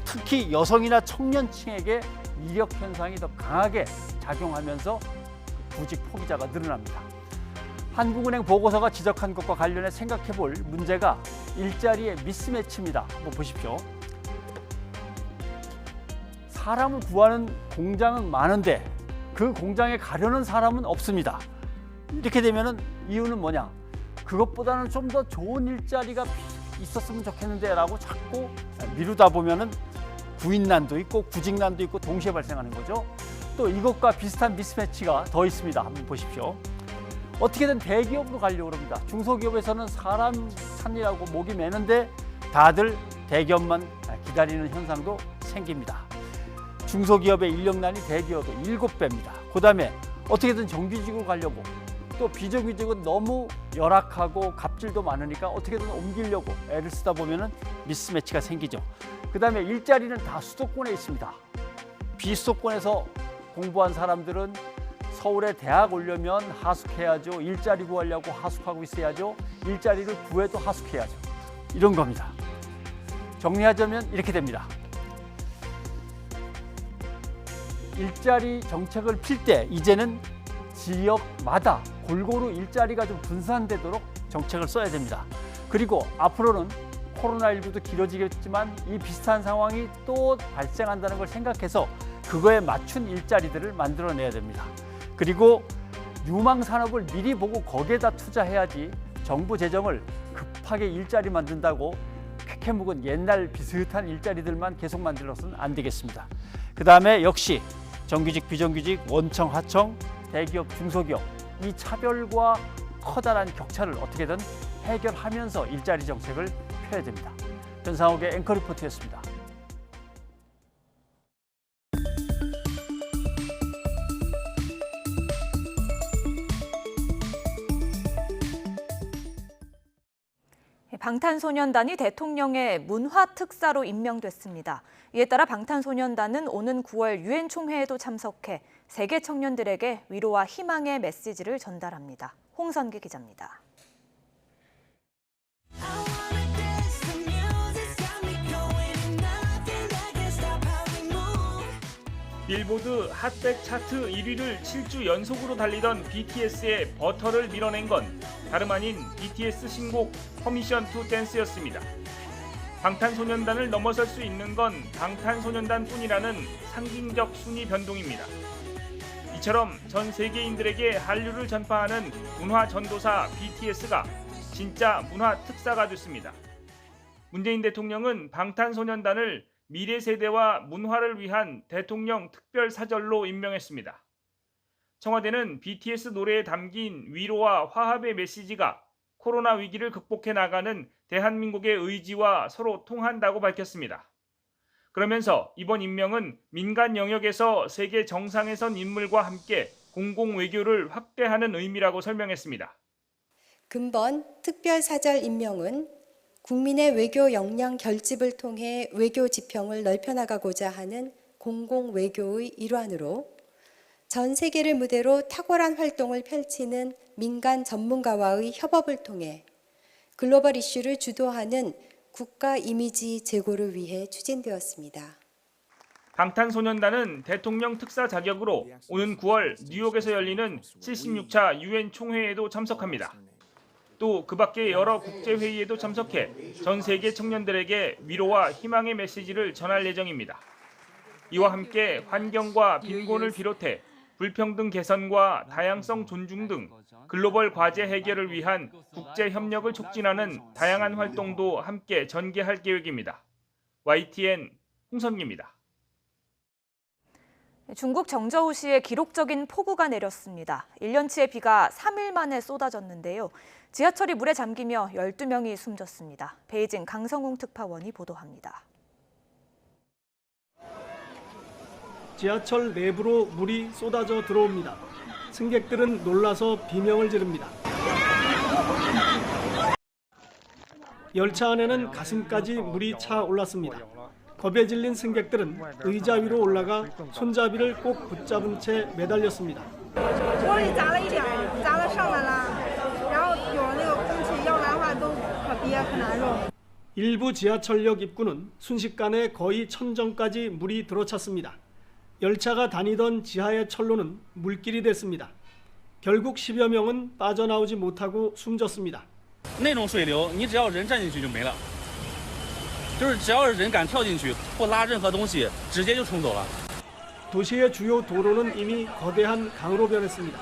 특히 여성이나 청년층에게 이력 현상이 더 강하게 작용하면서 구직 포기자가 늘어납니다. 한국은행 보고서가 지적한 것과 관련해 생각해 볼 문제가 일자리의 미스매치입니다. 한번 보십시오. 사람을 구하는 공장은 많은데 그 공장에 가려는 사람은 없습니다. 이렇게 되면은 이유는 뭐냐? 그것보다는 좀 더 좋은 일자리가 있었으면 좋겠는데 라고 자꾸 미루다 보면은 구인난도 있고 구직난도 있고 동시에 발생하는 거죠. 또 이것과 비슷한 미스매치가 더 있습니다. 한번 보십시오. 어떻게든 대기업으로 가려고 합니다. 중소기업에서는 사람 찾느라고 목이 매는데 다들 대기업만 기다리는 현상도 생깁니다. 중소기업의 인력난이 대기업의 7배입니다. 그다음에 어떻게든 정규직으로 가려고 또 비정규직은 너무 열악하고 갑질도 많으니까 어떻게든 옮기려고 애를 쓰다 보면은 미스매치가 생기죠. 그다음에 일자리는 다 수도권에 있습니다. 비수도권에서 공부한 사람들은 서울에 대학 오려면 하숙해야죠. 일자리 구하려고 하숙하고 있어야죠. 일자리를 구해도 하숙해야죠. 이런 겁니다. 정리하자면 이렇게 됩니다. 일자리 정책을 필 때 이제는 지역마다 골고루 일자리가 좀 분산되도록 정책을 써야 됩니다. 그리고 앞으로는 코로나19도 길어지겠지만 이 비슷한 상황이 또 발생한다는 걸 생각해서 그거에 맞춘 일자리들을 만들어내야 됩니다. 그리고 유망 산업을 미리 보고 거기에다 투자해야지 정부 재정을 급하게 일자리 만든다고 캐캐 묵은 옛날 비슷한 일자리들만 계속 만들어서는 안 되겠습니다. 그다음에 역시 정규직, 비정규직, 원청, 하청, 대기업, 중소기업 이 차별과 커다란 격차를 어떻게든 해결하면서 일자리 정책을 펴야 됩니다. 전상욱의 앵커 리포트였습니다. 방탄소년단이 대통령의 문화특사로 임명됐습니다. 이에 따라 방탄소년단은 오는 9월 유엔 총회에도 참석해 세계 청년들에게 위로와 희망의 메시지를 전달합니다. 홍선기 기자입니다. 빌보드 핫백 차트 1위를 7주 연속으로 달리던 BTS의 버터를 밀어낸 건 다름 아닌 BTS 신곡 퍼미션 투 댄스였습니다. 방탄소년단을 넘어설 수 있는 건 방탄소년단뿐이라는 상징적 순위 변동입니다. 이처럼 전 세계인들에게 한류를 전파하는 문화 전도사 BTS가 진짜 문화 특사가 됐습니다. 문재인 대통령은 방탄소년단을 미래 세대와 문화를 위한 대통령 특별 사절로 임명했습니다. 청와대는 BTS 노래에 담긴 위로와 화합의 메시지가 코로나 위기를 극복해 나가는 대한민국의 의지와 서로 통한다고 밝혔습니다. 그러면서 이번 임명은 민간 영역에서 세계 정상에 선 인물과 함께 공공 외교를 확대하는 의미라고 설명했습니다. 근본 특별사절 임명은 국민의 외교 역량 결집을 통해 외교 지평을 넓혀나가고자 하는 공공 외교의 일환으로 전 세계를 무대로 탁월한 활동을 펼치는 민간 전문가와의 협업을 통해 글로벌 이슈를 주도하는 국가 이미지 제고를 위해 추진되었습니다. 방탄소년단은 대통령 특사 자격으로 오는 9월 뉴욕에서 열리는 76차 유엔 총회에도 참석합니다. 또 그 밖에 여러 국제회의에도 참석해 전 세계 청년들에게 위로와 희망의 메시지를 전할 예정입니다. 이와 함께 환경과 빈곤을 비롯해 불평등 개선과 다양성 존중 등 글로벌 과제 해결을 위한 국제 협력을 촉진하는 다양한 활동도 함께 전개할 계획입니다. YTN 홍선기입니다. 중국 정저우시에 기록적인 폭우가 내렸습니다. 1년치의 비가 3일 만에 쏟아졌는데요. 지하철이 물에 잠기며 12명이 숨졌습니다. 베이징 강성웅 특파원이 보도합니다. 지하철 내부로 물이 쏟아져 들어옵니다. 승객들은 놀라서 비명을 지릅니다. 열차 안에는 가슴까지 물이 차 올랐습니다. 겁에 질린 승객들은 의자 위로 올라가 손잡이를 꼭 붙잡은 채 매달렸습니다. 일부 지하철역 입구는 순식간에 거의 천정까지 물이 들어찼습니다. 열차가 다니던 지하의 철로는 물길이 됐습니다. 결국 10여 명은 빠져나오지 못하고 숨졌습니다. 那种水流，你只要人站进去就没了，就是只要是人敢跳进去或拉任何东西，直接就冲走了。 도시의 주요 도로는 이미 거대한 강으로 변했습니다.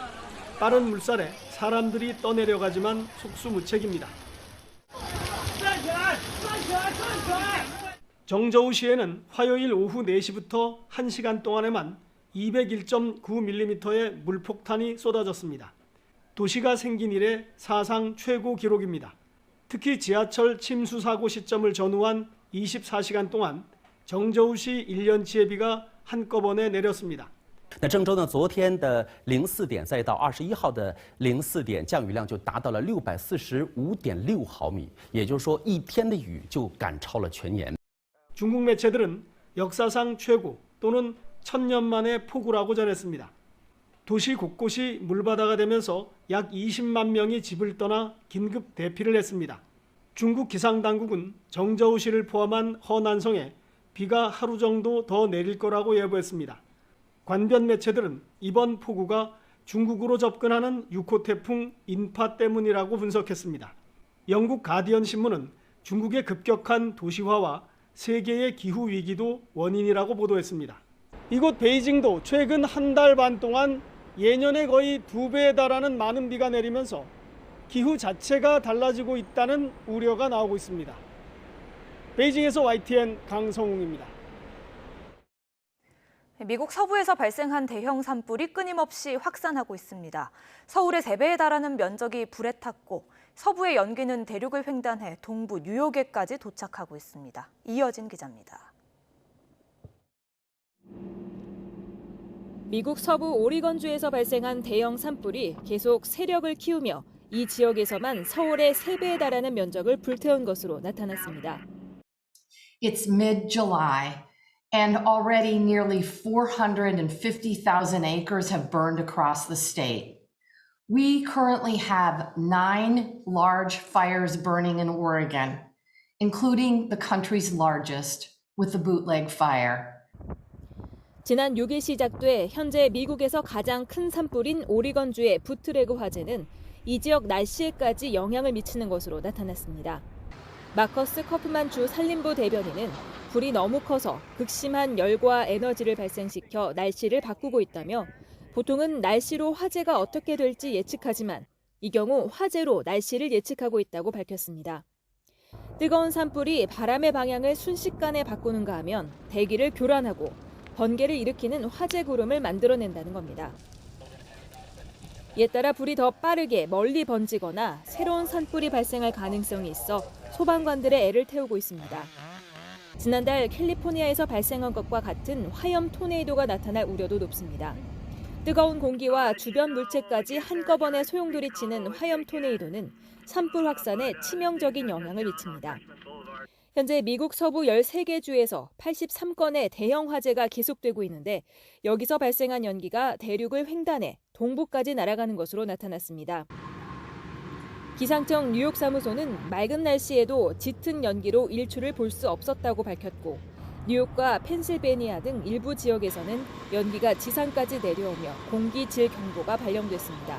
빠른 물살에 사람들이 떠내려가지만 속수무책입니다. 정저우시에는 화요일 오후 4시부터 1시간 동안에만 201.9mm의 물폭탄이 쏟아졌습니다. 도시가 생긴 이래 사상 최고 기록입니다. 특히 지하철 침수 사고 시점을 전후한 24시간 동안 정저우시 1년치의 비가 한꺼번에 내렸습니다. 那郑州呢，昨天的04点再到21号的04点，降雨量就达到了645.6毫米，也就是说一天的雨就赶超了全年。 중국 매체들은 역사상 최고 또는 1000년 만의 폭우라고 전했습니다. 도시 곳곳이 물바다가 되면서 약 20만 명이 집을 떠나 긴급 대피를 했습니다. 중국 기상당국은 정저우시를 포함한 허난성에 비가 하루 정도 더 내릴 거라고 예보했습니다. 관변 매체들은 이번 폭우가 중국으로 접근하는 6호 태풍 인파 때문이라고 분석했습니다. 영국 가디언 신문은 중국의 급격한 도시화와 세계의 기후 위기도 원인이라고 보도했습니다. 이곳 베이징도 최근 한 달 반 동안 예년의 거의 2배에 달하는 많은 비가 내리면서 기후 자체가 달라지고 있다는 우려가 나오고 있습니다. 베이징에서 YTN 강성웅입니다. 미국 서부에서 발생한 대형 산불이 끊임없이 확산하고 있습니다. 서울의 3배에 달하는 면적이 불에 탔고 서부의 연기는 대륙을 횡단해 동부 뉴욕에까지 도착하고 있습니다. 이어진 기자입니다. 미국 서부 오리건주에서 발생한 대형 산불이 계속 세력을 키우며 이 지역에서만 서울의 3배에 달하는 면적을 불태운 것으로 나타났습니다. It's mid-July, and already nearly 450,000 acres have burned across the state. We currently have 9 large fires burning in Oregon, including the country's largest, with the bootleg fire. 지난 6일 시작돼 현재 미국에서 가장 큰 산불인 오리건주의 부트레그 화재는 이 지역 날씨에까지 영향을 미치는 것으로 나타났습니다. 마커스 커프만 주 산림부 대변인은 불이 너무 커서 극심한 열과 에너지를 발생시켜 날씨를 바꾸고 있다며 보통은 날씨로 화재가 어떻게 될지 예측하지만 이 경우 화재로 날씨를 예측하고 있다고 밝혔습니다. 뜨거운 산불이 바람의 방향을 순식간에 바꾸는가 하면 대기를 교란하고 번개를 일으키는 화재 구름을 만들어낸다는 겁니다. 이에 따라 불이 더 빠르게 멀리 번지거나 새로운 산불이 발생할 가능성이 있어 소방관들의 애를 태우고 있습니다. 지난달 캘리포니아에서 발생한 것과 같은 화염 토네이도가 나타날 우려도 높습니다. 뜨거운 공기와 주변 물체까지 한꺼번에 소용돌이치는 화염 토네이도는 산불 확산에 치명적인 영향을 미칩니다. 현재 미국 서부 13개 주에서 83건의 대형 화재가 계속되고 있는데 여기서 발생한 연기가 대륙을 횡단해 동부까지 날아가는 것으로 나타났습니다. 기상청 뉴욕 사무소는 맑은 날씨에도 짙은 연기로 일출을 볼 수 없었다고 밝혔고 뉴욕과 펜실베니아 등 일부 지역에서는 연기가 지상까지 내려오며 공기질 경보가 발령됐습니다.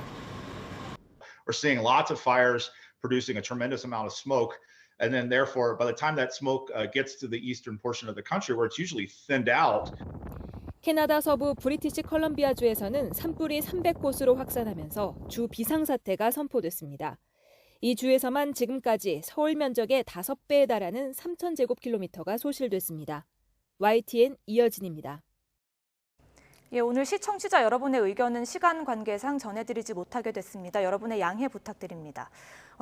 We're seeing lots of fires producing a tremendous amount of smoke. And then therefore, by the time that smoke gets to the eastern portion of the country where it's usually thinned out. 캐나다 서부 브리티시 컬럼비아주에서는 산불이 300곳으로 확산하면서 주 비상사태가 선포됐습니다. 이 주에서만 지금까지 서울 면적의 5배에 달하는 3,000제곱킬로미터가 소실됐습니다. YTN 이여진입니다. 예, 오늘 시청자 여러분의 의견은 시간 관계상 전해드리지 못하게 됐습니다. 여러분의 양해 부탁드립니다.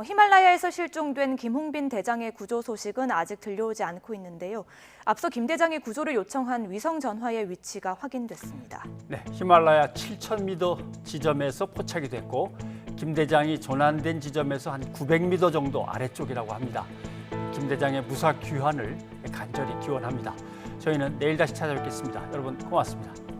히말라야에서 실종된 김홍빈 대장의 구조 소식은 아직 들려오지 않고 있는데요. 앞서 김 대장이 구조를 요청한 위성 전화의 위치가 확인됐습니다. 네, 히말라야 7,000m 지점에서 포착이 됐고 김 대장이 조난된 지점에서 한 900m 정도 아래쪽이라고 합니다. 김 대장의 무사 귀환을 간절히 기원합니다. 저희는 내일 다시 찾아뵙겠습니다. 여러분 고맙습니다.